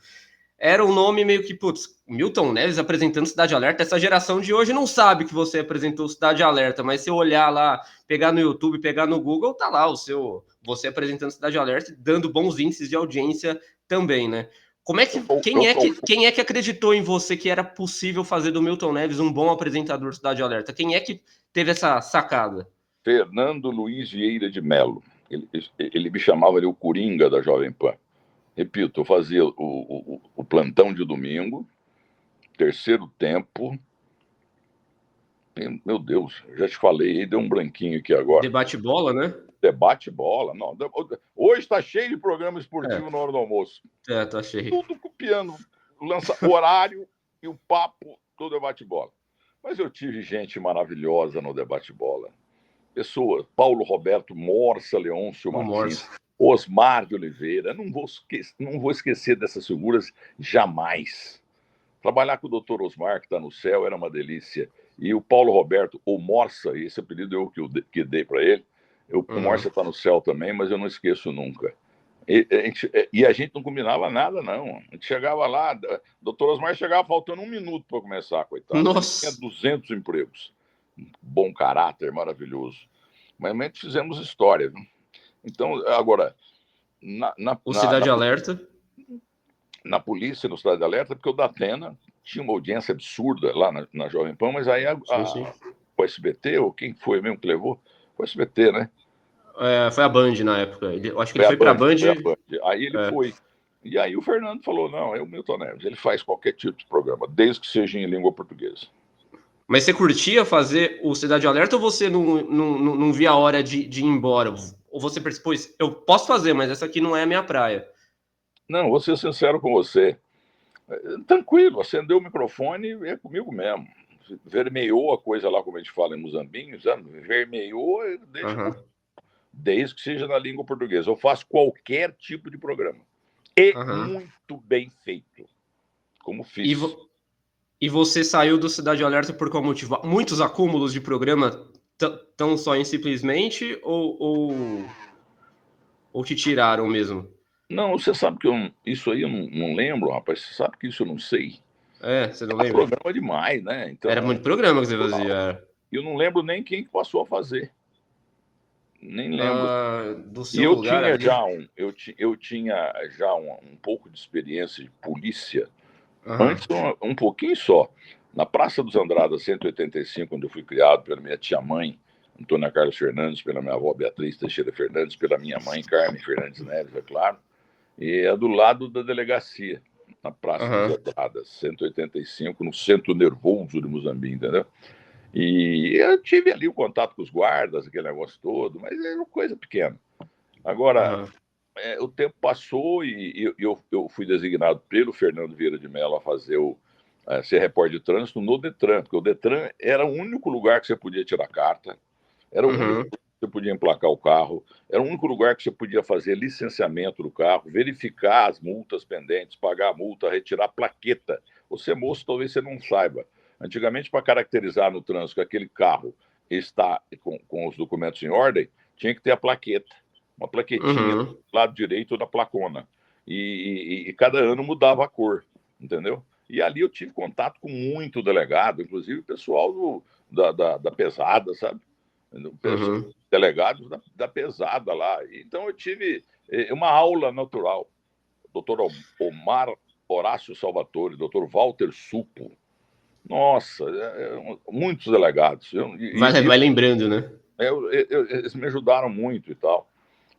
A: era um nome meio que, putz, Milton Neves apresentando Cidade Alerta, essa geração de hoje não sabe que você apresentou Cidade Alerta, mas se eu olhar lá, pegar no YouTube, pegar no Google, tá lá você apresentando Cidade Alerta, dando bons índices de audiência também, né? Como é que quem é que acreditou em você que era possível fazer do Milton Neves um bom apresentador Cidade Alerta? Quem é que teve essa sacada?
B: Fernando Luiz Vieira de Mello. Ele me chamava de o Coringa da Jovem Pan. Repito, eu fazia o plantão de domingo, Terceiro Tempo. Meu Deus, já te falei, aí deu um branquinho aqui agora.
A: Debate bola, né?
B: Debate bola. Não, hoje está cheio de programa esportivo na hora do almoço.
A: Tá cheio.
B: Tudo copiando, lança horário e o papo do debate bola. Mas eu tive gente maravilhosa no debate bola. Pessoas, Paulo Roberto Morsa, Leôncio Martins, Osmar de Oliveira. Não vou esquecer dessas figuras jamais. Trabalhar com o doutor Osmar, que está no céu, era uma delícia. E o Paulo Roberto, ou Morsa, esse apelido eu que dei para ele. O Morsa está no céu também, mas eu não esqueço nunca. E a gente não combinava nada, não. A gente chegava lá, o doutor Osmar chegava faltando 1 minuto para começar, coitado.
A: Nossa.
B: Ele tinha 200 empregos. Bom caráter, maravilhoso. Mas realmente fizemos história. Viu? Então, agora,
A: O Cidade Alerta.
B: Na polícia, no Cidade Alerta, porque o Datena tinha uma audiência absurda lá na Jovem Pan, mas aí o SBT, ou quem foi mesmo que levou? Foi o SBT, né?
A: Foi a Band na época. Eu acho que ele foi para a Band.
B: Aí ele foi. E aí o Fernando falou, não, é o Milton Neves, ele faz qualquer tipo de programa, desde que seja em língua portuguesa.
A: Mas você curtia fazer o Cidade Alerta ou você não via a hora de ir embora? Ou você percebeu, eu posso fazer, mas essa aqui não é a minha praia?
B: Não, vou ser sincero com você. Tranquilo, acendeu o microfone e é comigo mesmo. Vermelhou a coisa lá, como a gente fala em Muzambinho, sabe? Vermelhou, deixa desde que seja na língua portuguesa. Eu faço qualquer tipo de programa. E muito bem feito, como fiz.
A: E você saiu do Cidade Alerta por qual motivo? Muitos acúmulos de programa tão só em simplesmente ou te tiraram mesmo?
B: Não, você sabe que isso aí eu não lembro, rapaz. Você sabe que isso eu não sei.
A: Você não
B: É
A: lembra?
B: programa demais, né?
A: Era
B: Então,
A: muito programa que você fazia.
B: eu não lembro nem quem que passou a fazer. Nem lembro.
A: Do
B: E
A: seu
B: eu
A: lugar
B: tinha
A: ali.
B: já eu tinha já um pouco de experiência de polícia.
A: Aham.
B: Antes, um pouquinho só. Na Praça dos Andradas, 185, onde eu fui criado pela minha tia-mãe, Antônia Carlos Fernandes, pela minha avó Beatriz Teixeira Fernandes, pela minha mãe, Carmen Fernandes Neves, é claro. E é do lado da delegacia, na Praça dos
A: Aham.
B: Andradas, 185, no centro nervoso de Moçambique, entendeu? E eu tive ali o contato com os guardas, aquele negócio todo, mas é uma coisa pequena. Agora,
A: Aham.
B: o tempo passou e eu fui designado pelo Fernando Vieira de Mello a fazer ser repórter de trânsito no Detran, porque o Detran era o único lugar que você podia tirar carta, era o único
A: Uhum.
B: lugar que você podia emplacar o carro, era o único lugar que você podia fazer licenciamento do carro, verificar as multas pendentes, pagar a multa, retirar a plaqueta. Você, moço, talvez você não saiba. Antigamente, para caracterizar no trânsito que aquele carro está com os documentos em ordem, tinha que ter a plaqueta, uma plaquetinha do
A: Uhum.
B: lado direito da placona. E cada ano mudava a cor, entendeu? E ali eu tive contato com muito delegado, inclusive o pessoal da pesada, sabe?
A: Uhum.
B: Delegados da pesada lá. Então eu tive uma aula natural. Doutor Omar Horácio Salvatore, doutor Walter Supo. Nossa, muitos delegados.
A: Vai lembrando, né?
B: Eles me ajudaram muito e tal,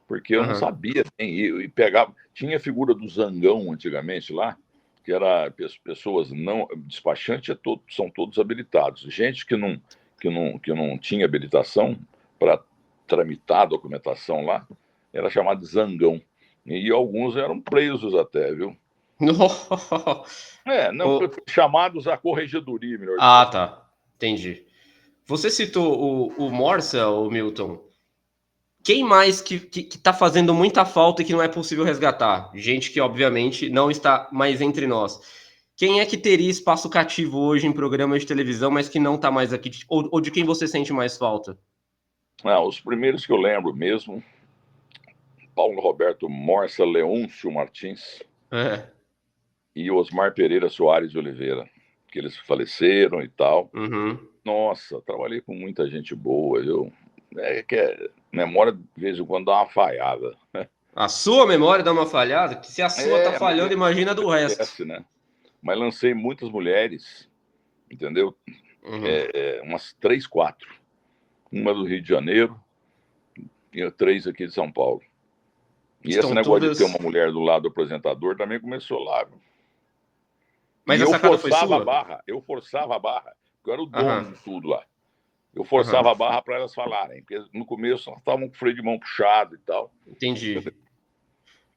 B: porque eu não
A: Aham.
B: sabia bem. E pegava. Tinha a figura do zangão antigamente lá, que era pessoas não. Despachante são todos habilitados. Gente que não tinha habilitação para tramitar a documentação lá, era chamado de zangão. E alguns eram presos até, viu? Não,
A: O-
B: chamados à corregedoria, melhor
A: Ah,
B: dizendo.
A: tá. Entendi. Você citou o Morsa, o Milton. Quem mais que tá fazendo muita falta e que não é possível resgatar? Gente que, obviamente, não está mais entre nós. Quem é que teria espaço cativo hoje em programas de televisão, mas que não está mais aqui? Ou de quem você sente mais falta?
B: Os primeiros que eu lembro mesmo, Paulo Roberto Morsa Leôncio Martins
A: É.
B: e Osmar Pereira Soares de Oliveira, que eles faleceram e tal.
A: Uhum.
B: Nossa, trabalhei com muita gente boa, viu? É que memória de vez em quando dá uma falhada.
A: A sua memória dá uma falhada? Que se a sua tá
B: Mas
A: falhando, imagina a do resto.
B: acontece, né? Mas lancei muitas mulheres, entendeu?
A: Uhum.
B: Umas três, quatro. Uma do Rio de Janeiro e três aqui de São Paulo. E esse
A: Estão
B: negócio de ter
A: todas.
B: uma mulher do lado do apresentador também começou lá. Viu?
A: Mas
B: E
A: a sacada foi sua?
B: eu forçava a barra, porque eu era o dono
A: Aham.
B: de tudo lá. Eu
A: Aham.
B: forçava a barra para elas falarem, porque no começo elas estavam com o freio de mão puxado e tal.
A: Entendi.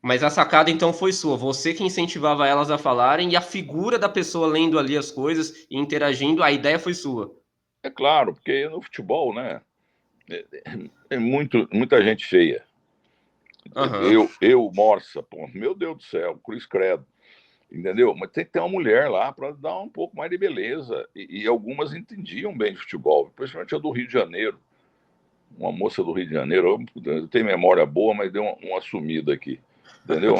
A: Mas a sacada então foi sua. Você que incentivava elas a falarem e a figura da pessoa lendo ali as coisas e interagindo, a ideia foi sua.
B: É claro, porque no futebol, né, é muita gente feia.
A: Aham.
B: Morsa, pô, meu Deus do céu, cruz credo, entendeu? Mas tem que ter uma mulher lá para dar um pouco mais de beleza. E algumas entendiam bem de futebol, principalmente a do Rio de Janeiro. Uma moça do Rio de Janeiro, eu tenho memória boa, mas deu uma sumida aqui, entendeu?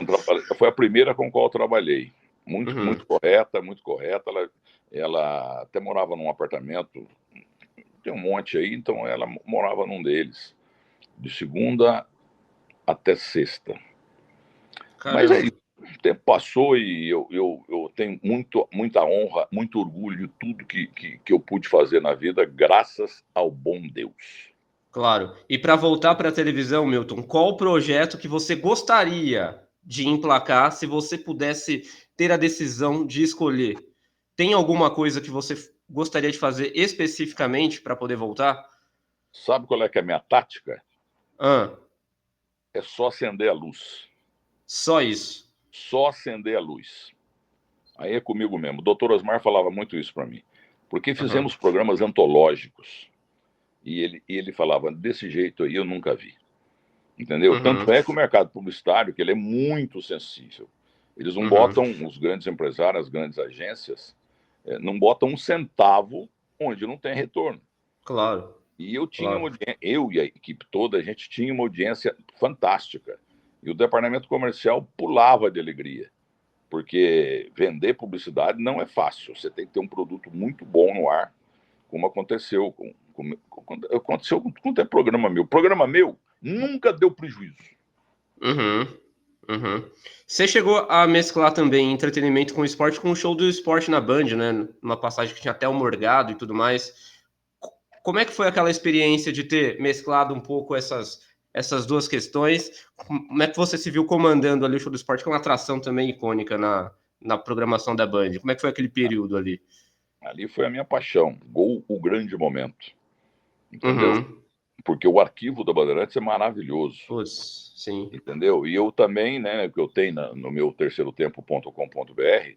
B: Foi a primeira com a qual eu trabalhei. Muito,
A: Uhum.
B: muito correta, muito correta. Ela até morava num apartamento, tem um monte aí, então ela morava num deles, de segunda até sexta. Mas é
A: Caramba.
B: isso. O tempo passou e eu tenho muita honra, muito orgulho de tudo que eu pude fazer na vida, graças ao bom Deus.
A: Claro. E para voltar para a televisão, Milton, qual o projeto que você gostaria de emplacar se você pudesse ter a decisão de escolher? Tem alguma coisa que você gostaria de fazer especificamente para poder voltar?
B: Sabe qual é que é a minha tática?
A: Ah,
B: É só acender a luz.
A: só isso.
B: Só acender a luz. Aí é comigo mesmo. O doutor Osmar falava muito isso para mim. Porque
A: Aham.
B: fizemos programas antológicos. E ele falava, desse jeito aí eu nunca vi. Entendeu?
A: Uhum.
B: Tanto é que o mercado publicitário, que ele é muito sensível. Eles não
A: Uhum.
B: botam, os grandes empresários, as grandes agências, não botam um centavo onde não tem retorno.
A: Claro,
B: E eu tinha uma
A: claro.
B: audiência, eu e a equipe toda, a gente tinha uma audiência fantástica. E o departamento comercial pulava de alegria, porque vender publicidade não é fácil. Você tem que ter um produto muito bom no ar, como aconteceu aconteceu com o programa meu. O programa meu nunca deu prejuízo.
A: Você chegou a mesclar também entretenimento com esporte, com o show do esporte na Band, né? Uma passagem que tinha até o Morgado e tudo mais. Como é que foi aquela experiência de ter mesclado um pouco essas duas questões? Como é que você se viu comandando ali o show do esporte, que é uma atração também icônica na programação da Band? Como é que foi aquele período ali?
B: Ali foi a minha paixão. Gol, o grande momento. Entendeu? Porque o arquivo da Bandeirantes é maravilhoso.
A: Putz, sim.
B: Entendeu? E eu também, né, que eu tenho no meu terceirotempo.com.br,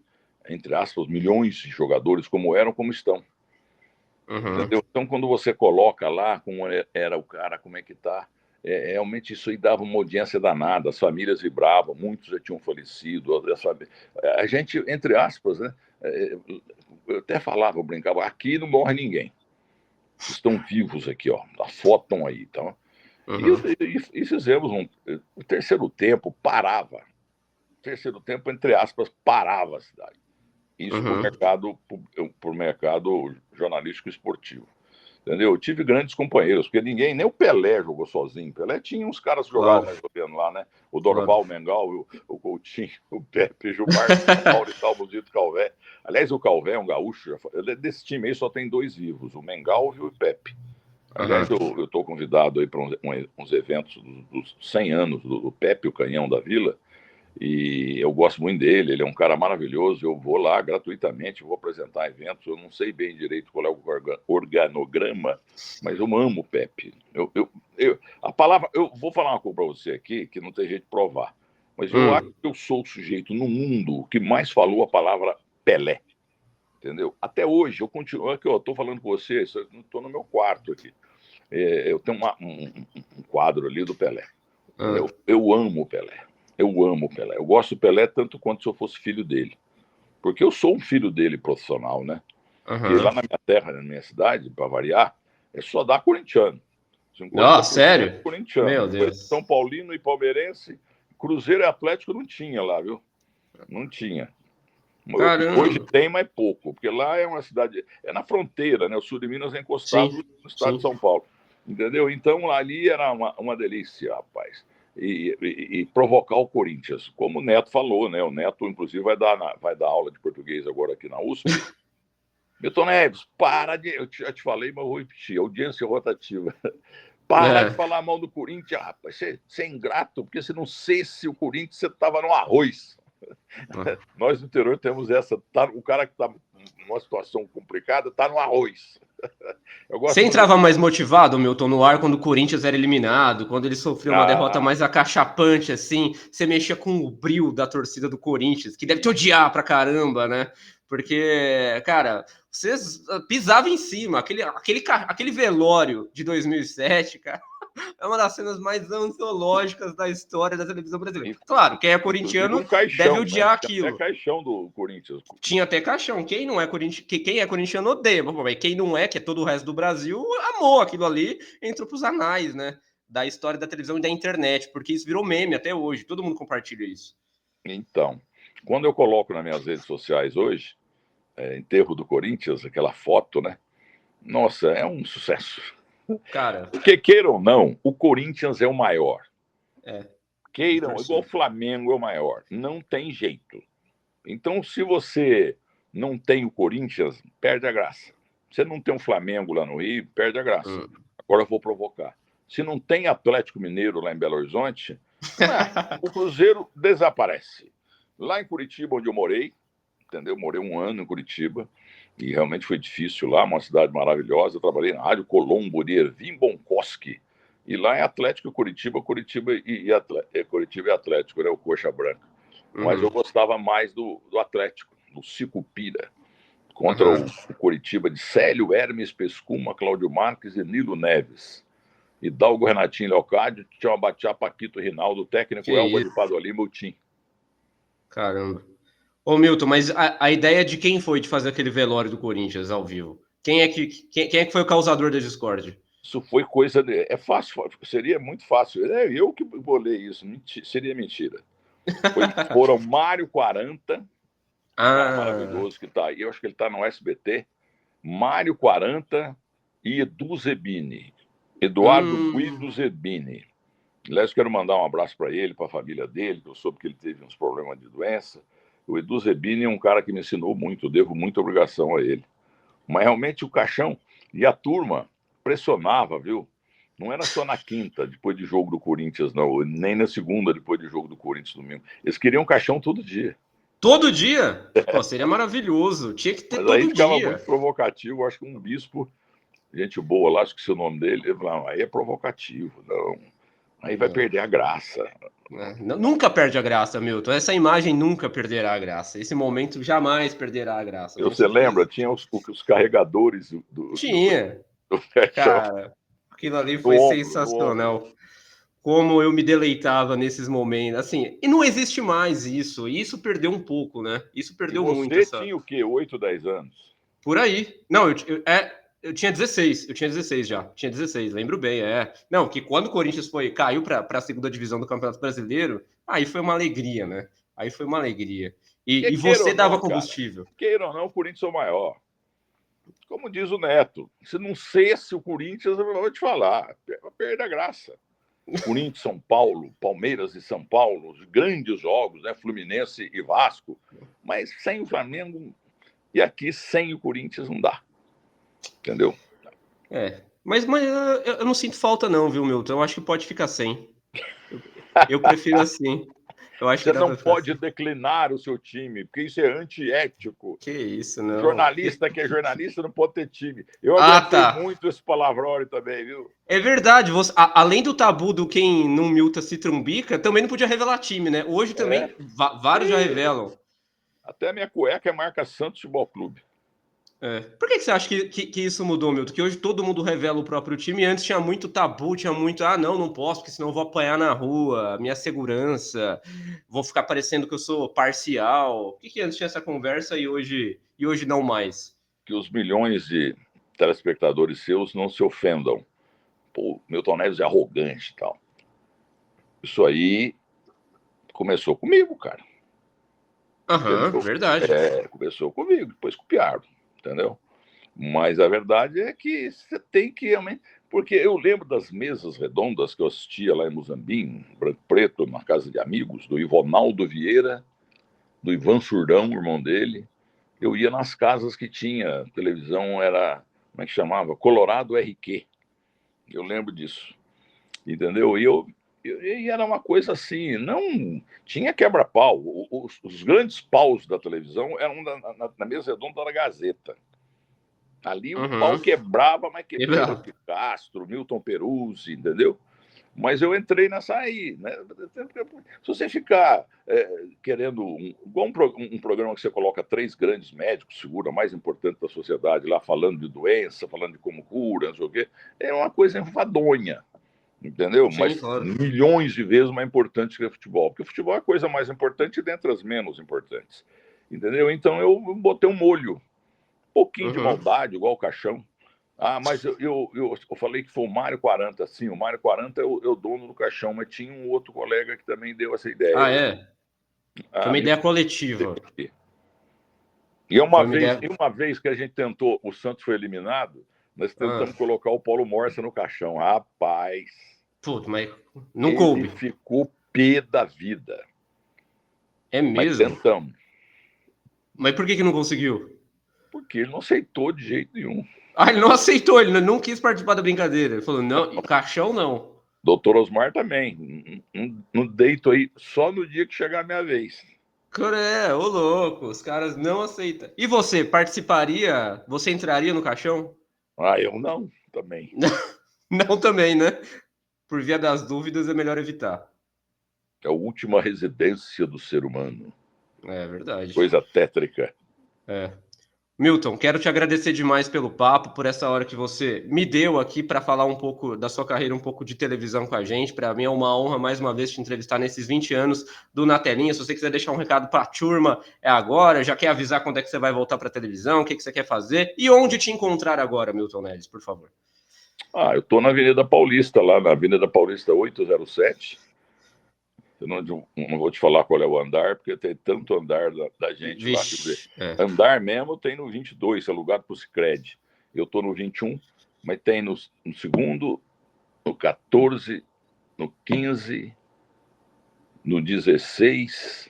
B: entre aspas, milhões de jogadores como eram, como estão. Entendeu? Então, quando você coloca lá como era o cara, como é que tá, realmente isso aí dava uma audiência danada, as famílias vibravam, muitos já tinham falecido, a gente, entre aspas, né, eu até falava, eu brincava, aqui não morre ninguém. Estão vivos aqui, ó, a foto estão aí, então. E fizemos o terceiro tempo parava. O terceiro tempo, entre aspas, parava a cidade. Isso por mercado jornalístico esportivo. Entendeu? Eu tive grandes companheiros, porque nem o Pelé jogou sozinho. Pelé tinha uns caras que jogavam mais ou menos lá, né? O Dorval, o Mengal, o Coutinho, o Pepe, Gilmar, o Maurital, o Zito Calvé. Aliás, o Calvé é um gaúcho. Desse time aí só tem 2 vivos, o Mengal e o Pepe. Aliás, eu estou convidado aí para uns eventos dos 100 anos do Pepe, o Canhão da Vila, e eu gosto muito dele, ele é um cara maravilhoso, eu vou lá gratuitamente, vou apresentar eventos, eu não sei bem direito qual é o organograma, mas eu amo o Pepe. A palavra, eu vou falar uma coisa para você aqui, que não tem jeito de provar, mas eu acho que eu sou o sujeito no mundo que mais falou a palavra Pelé. Entendeu? Até hoje, eu continuo aqui, eu estou falando com você, estou no meu quarto aqui. Eu tenho um quadro ali do Pelé. Eu amo o Pelé. Eu amo o Pelé. Eu gosto do Pelé tanto quanto se eu fosse filho dele. Porque eu sou um filho dele profissional, né? E lá na minha terra, na minha cidade, para variar, é só dar corintiano.
A: Sério?
B: Corintiano.
A: Meu Deus.
B: São Paulino e palmeirense, Cruzeiro e Atlético não tinha lá, viu? Não tinha.
A: Caramba.
B: Hoje tem, mas pouco, porque lá é uma cidade, é na fronteira, né? O sul de Minas é encostado no estado de São Paulo, entendeu? Então ali era uma delícia, rapaz. E provocar o Corinthians, como o Neto falou, né? O Neto, inclusive, vai dar aula de português agora aqui na USP. Milton Neves, para de. Eu já te falei, mas eu vou repetir: audiência rotativa. Para de falar mal do Corinthians, rapaz. Você é ingrato, porque se não cesse o Corinthians, você estava no arroz. Nós no interior temos essa. O cara que está numa situação complicada está no arroz.
A: Você entrava mais motivado, Milton, no ar quando o Corinthians era eliminado, quando ele sofreu uma derrota mais acachapante, assim, você mexia com o brio da torcida do Corinthians, que deve te odiar pra caramba, né? Porque, cara, vocês pisavam em cima, aquele velório de 2007, cara, é uma das cenas mais antológicas da história da televisão brasileira. Claro, quem é corintiano deve odiar aquilo.
B: Tinha até caixão do Corinthians.
A: Tinha até caixão. Quem é corintiano odeia. Quem não é, que é todo o resto do Brasil, amou aquilo ali, entrou pros anais, né? Da história da televisão e da internet, porque isso virou meme até hoje. Todo mundo compartilha isso.
B: Então, quando eu coloco nas minhas redes sociais hoje, enterro do Corinthians, aquela foto, né? Nossa, é um sucesso.
A: Cara.
B: Porque queiram ou não, o Corinthians é o maior. Queiram, igual o Flamengo é o maior. Não tem jeito. Então, se você não tem o Corinthians, perde a graça. Você não tem um Flamengo lá no Rio, perde a graça. Agora eu vou provocar. Se não tem Atlético Mineiro lá em Belo Horizonte, o Cruzeiro desaparece. Lá em Curitiba, onde eu morei, entendeu? Morei 1 ano em Curitiba e realmente foi difícil lá, uma cidade maravilhosa. Eu trabalhei na Rádio Colombo de Ervim Bonkoski. E lá é Atlético e Curitiba e Atlético, né? O Coxa Branca. Mas eu gostava mais do Atlético, do Sicupira, contra o Coritiba de Célio, Hermes Pescuma, Cláudio Marques e Nilo Neves. Hidalgo, Renatinho, Leocádio, Tchau Batiá, Paquito, Rinaldo, técnico Elba de Padolima, o Tim.
A: Caramba. Ô Milton, mas a ideia de quem foi de fazer aquele velório do Corinthians ao vivo? Quem é que foi o causador da discórdia?
B: Isso foi coisa. É fácil, seria muito fácil. É eu que bolei isso, seria mentira. Foram Mário 40, um cara maravilhoso que está aí, eu acho que ele está no SBT, Mário 40 e Edu Zebini. Eduardo Guido Zebini. Aliás, quero mandar um abraço para ele, para a família dele, que eu soube que ele teve uns problemas de doença. O Edu Zebini é um cara que me ensinou muito, eu devo muita obrigação a ele. Mas realmente o caixão e a turma pressionava, viu? Não era só na quinta, depois de jogo do Corinthians, não, nem na segunda, depois de jogo do Corinthians domingo. Eles queriam caixão todo dia.
A: Todo dia? Pô, seria maravilhoso. Tinha que ter. Mas todo
B: aí ficava
A: dia.
B: Muito provocativo. Acho que um bispo, gente boa lá, acho que o nome dele, ele falava, aí é provocativo, não. Aí vai perder a graça.
A: Nunca perde a graça, Milton. Essa imagem nunca perderá a graça. Esse momento jamais perderá a graça.
B: Você lembra? Tinha os carregadores
A: Tinha. Cara, aquilo ali foi sensacional. Como eu me deleitava nesses momentos. Assim, e não existe mais isso. E isso perdeu um pouco, né? Isso perdeu muito.
B: Você tinha o quê? 8, 10 anos?
A: Por aí. Não, eu tinha 16. Eu tinha 16 já. Tinha 16, lembro bem, Não, que quando o Corinthians caiu para a segunda divisão do Campeonato Brasileiro, aí foi uma alegria, né? Aí foi uma alegria. E você dava combustível.
B: Cara, queira ou não, o Corinthians é o maior. Como diz o Neto, se não cesse o Corinthians, eu vou te falar, vai perder a graça. Corinthians, São Paulo, Palmeiras e São Paulo, os grandes jogos, né? Fluminense e Vasco. Mas sem o Flamengo, e aqui sem o Corinthians não dá. Entendeu?
A: Mas eu não sinto falta não, viu, Milton? Eu acho que pode ficar sem. Eu prefiro assim. Eu acho
B: Você
A: que
B: não pode declinar o seu time, porque isso é antiético.
A: Que isso, não.
B: Jornalista que é jornalista não pode ter time. Eu aguentei muito esse palavrão também, viu?
A: É verdade. Além do tabu do quem não milta se trumbica, também não podia revelar time, né? Hoje também vários já revelam.
B: Até a minha cueca é marca Santos Futebol Clube.
A: Por que você acha que isso mudou, Milton? Que hoje todo mundo revela o próprio time e antes tinha muito tabu, tinha muito, não posso, porque senão eu vou apanhar na rua, minha segurança, vou ficar parecendo que eu sou parcial. Por que antes tinha essa conversa e hoje não mais?
B: Que os milhões de telespectadores seus não se ofendam. Pô, Milton Neves é arrogante e tal. Isso aí começou comigo, cara.
A: Verdade.
B: Começou comigo, depois com o Piardo, entendeu? Mas a verdade é que você tem que realmente... Porque eu lembro das mesas redondas que eu assistia lá em Muzambinho, Branco Preto, na casa de amigos, do Ivonaldo Vieira, do Ivan Surdão, irmão dele. Eu ia nas casas que tinha televisão, era, como é que chamava? Colorado RQ. Eu lembro disso, entendeu? E era uma coisa assim, não tinha quebra-pau. Os grandes paus da televisão eram na mesa redonda da Gazeta. Ali o pau quebrava, mas quebrava Castro, Milton Peruzzi, entendeu? Mas eu entrei nessa aí, né? Se você ficar querendo igual um programa que você coloca 3 grandes médicos, figura mais importante da sociedade, lá falando de doença, falando de como cura, não sei o quê, é uma coisa enfadonha, entendeu?
A: Sim,
B: mas
A: claro.
B: Milhões de vezes mais importante que o futebol, porque o futebol é a coisa mais importante dentre as menos importantes, entendeu? Então eu botei um molho, um pouquinho de maldade, igual o caixão. Mas eu falei que foi o Mário 40, sim, o Mário 40 é o dono do caixão, mas tinha um outro colega que também deu essa ideia.
A: Foi uma ideia coletiva.
B: E uma vez que a gente tentou, o Santos foi eliminado, nós tentamos colocar o Paulo Morsa no caixão. Rapaz,
A: Puta, mas não coube.
B: Ele ficou pé da vida.
A: É mesmo?
B: Mas tentamos.
A: Mas por que não conseguiu?
B: Porque ele não aceitou de jeito nenhum.
A: Ele não aceitou, ele não quis participar da brincadeira. Ele falou, não, caixão não.
B: Doutor Osmar também. Não deito aí só no dia que chegar a minha vez.
A: Ô louco, os caras não aceitam. E você, participaria? Você entraria no caixão?
B: Eu não, também.
A: Não também, né? Por via das dúvidas, é melhor evitar.
B: É a última residência do ser humano.
A: É verdade.
B: Coisa tétrica.
A: Milton, quero te agradecer demais pelo papo, por essa hora que você me deu aqui para falar um pouco da sua carreira, um pouco de televisão com a gente. Para mim é uma honra, mais uma vez, te entrevistar nesses 20 anos do Na Telinha. Se você quiser deixar um recado para a turma, é agora. Já quer avisar quando é que você vai voltar para a televisão, o que você quer fazer e onde te encontrar agora, Milton Neves, por favor.
B: Eu tô na Avenida Paulista, lá na Avenida Paulista 807. Eu não vou te falar qual é o andar, porque tem tanto andar da gente lá. Quer dizer, andar mesmo tem no 22, alugado para o Sicredi. Eu tô no 21, mas tem no segundo, no 14, no 15, no 16.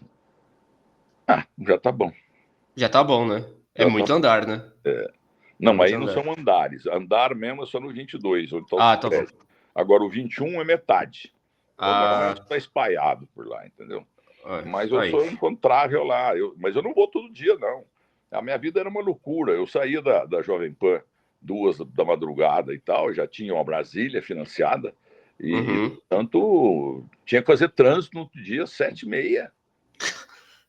B: Já tá bom.
A: Já tá bom, né? É muito andar, né?
B: Não, mas aí não são andares. Andar mesmo é só no 22, onde tá o Sicredi. Agora o 21 é metade. Então, normalmente está espalhado por lá, entendeu? Mas eu sou encontrável lá. Mas eu não vou todo dia, não. A minha vida era uma loucura. Eu saía da Jovem Pan 2 da madrugada e tal, já tinha uma Brasília financiada, e tanto tinha que fazer trânsito no dia 7h30.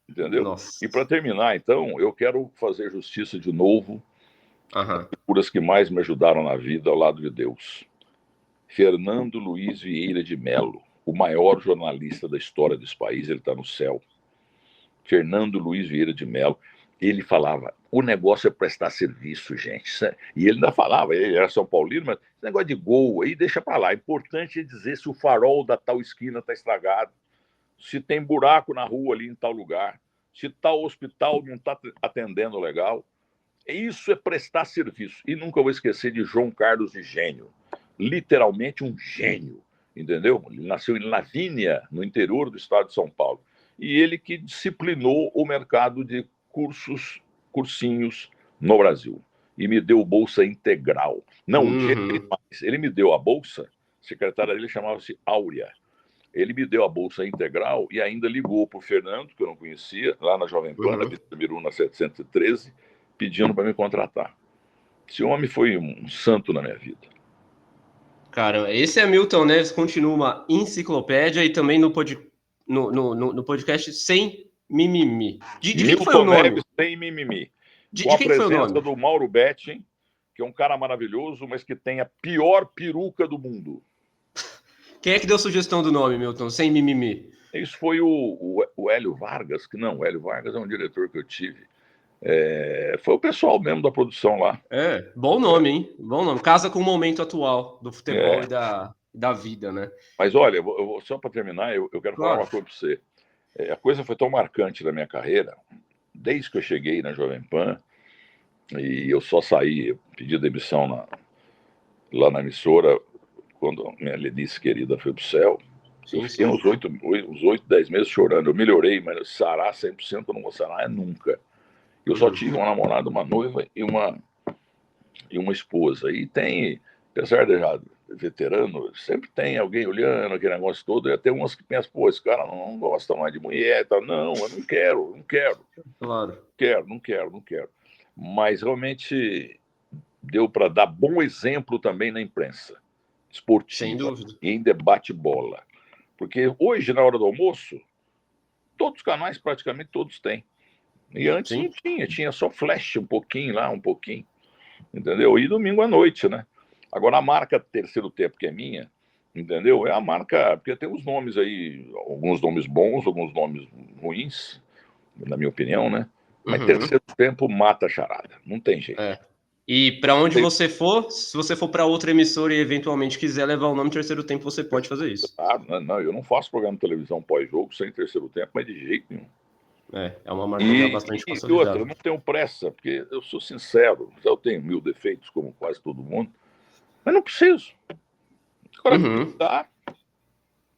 B: Entendeu?
A: Nossa.
B: E para terminar, então, eu quero fazer justiça de novo às figuras que mais me ajudaram na vida ao lado de Deus. Fernando Luiz Vieira de Mello, o maior jornalista da história desse país, ele está no céu. Fernando Luiz Vieira de Mello, ele falava, o negócio é prestar serviço, gente. E ele ainda falava, ele era São Paulino, mas esse negócio de gol aí deixa para lá. O importante é dizer se o farol da tal esquina está estragado, se tem buraco na rua ali em tal lugar, se tal hospital não está atendendo legal. Isso é prestar serviço. E nunca vou esquecer de João Carlos de Gênio. Literalmente um gênio, entendeu? Ele nasceu em Lavínia, no interior do estado de São Paulo. E ele que disciplinou o mercado de cursinhos no Brasil. E me deu bolsa integral. Não, ele me deu a bolsa, a secretária dele chamava-se Áurea. Ele me deu a bolsa integral e ainda ligou para o Fernando, que eu não conhecia, lá na Jovem Pan, na Vista Miruna 713, pedindo para me contratar. Esse homem foi um santo na minha vida.
A: Cara, esse é Milton Neves, continua uma enciclopédia, e também no podcast Sem Mimimi. De quem foi o nome?
B: Milton Neves Sem Mimimi.
A: De quem foi o nome?
B: Com a presença do Mauro Betting, que é um cara maravilhoso, mas que tem a pior peruca do mundo.
A: Quem é que deu sugestão do nome, Milton? Sem Mimimi.
B: Isso foi o Hélio Vargas, que não, o Hélio Vargas é um diretor que eu tive. Foi o pessoal mesmo da produção lá.
A: Bom nome, hein? Bom nome. Casa com o momento atual do futebol e da vida, né?
B: Mas olha, só para terminar, eu quero falar uma coisa para você. A coisa foi tão marcante da minha carreira, desde que eu cheguei na Jovem Pan, e eu só saí, eu pedi demissão lá na emissora, quando a minha Lenice querida foi pro céu. Eu fiquei uns 8, 10 meses chorando. Eu melhorei, mas sarar 100% eu não vou sarar nunca. Eu só tive uma namorada, uma noiva e uma esposa. E tem, apesar de já veterano, sempre tem alguém olhando aquele negócio todo. E até umas que pensam, pô, esse cara não gosta mais de mulher. Tá? Não, eu não quero.
A: Claro.
B: Não quero. Mas realmente deu para dar bom exemplo também na imprensa esportiva.
A: Sem dúvida.
B: E em debate bola. Porque hoje, na hora do almoço, todos os canais, praticamente todos têm. E antes não tinha só flash, um pouquinho lá, um pouquinho. Entendeu? E domingo à noite, né? Agora, a marca Terceiro Tempo, que é minha, entendeu? É a marca, porque tem uns nomes aí, alguns nomes bons, alguns nomes ruins, na minha opinião, né? Mas Terceiro Tempo mata a charada, não tem jeito.
A: E para onde você for, se você for para outra emissora e eventualmente quiser levar o nome Terceiro Tempo, você pode fazer isso.
B: Não, eu não faço programa de televisão pós-jogo sem Terceiro Tempo, mas de jeito nenhum.
A: É uma marca já bastante consolidada.
B: E outra, eu não tenho pressa, porque eu sou sincero, eu tenho 1000 defeitos, como quase todo mundo, mas não preciso. Agora, tá,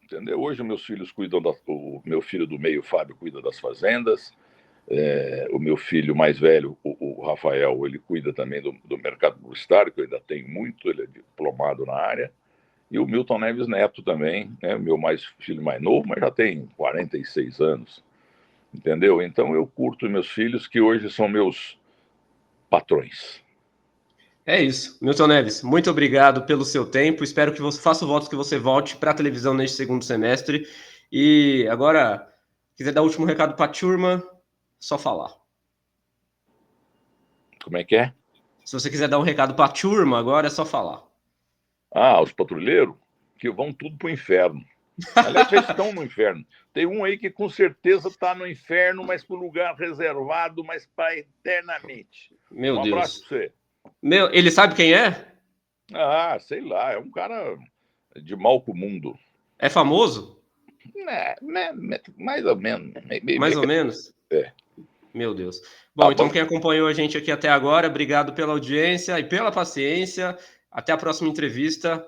B: entendeu? Hoje meus filhos cuidam o meu filho do meio, Fábio, cuida das fazendas. O meu filho mais velho, o Rafael, ele cuida também do mercado publicitário, que eu ainda tenho muito, ele é diplomado na área. E o Milton Neves Neto também, né? O meu filho mais novo, mas já tem 46 anos. Entendeu? Então eu curto meus filhos, que hoje são meus patrões.
A: É isso. Milton Neves, muito obrigado pelo seu tempo. Espero que você faça votos que você volte para a televisão neste segundo semestre. E agora, quiser dar o último recado para a turma, só falar.
B: Como é que é?
A: Se você quiser dar um recado para a turma, agora é só falar.
B: Os patrulheiros, que vão tudo pro inferno. Aliás, já estão no inferno. Tem um aí que com certeza está no inferno, mas para um lugar reservado, mas para eternamente.
A: Meu Deus.
B: Um abraço para você.
A: Ele sabe quem é?
B: Ah, sei lá, é um cara de mal com o mundo.
A: É famoso?
B: Mais ou menos.
A: Mais ou menos?
B: É.
A: Meu Deus.
B: Tá
A: Bom, então
B: bom.
A: quem acompanhou a gente aqui até agora, obrigado pela audiência e pela paciência. Até a próxima entrevista.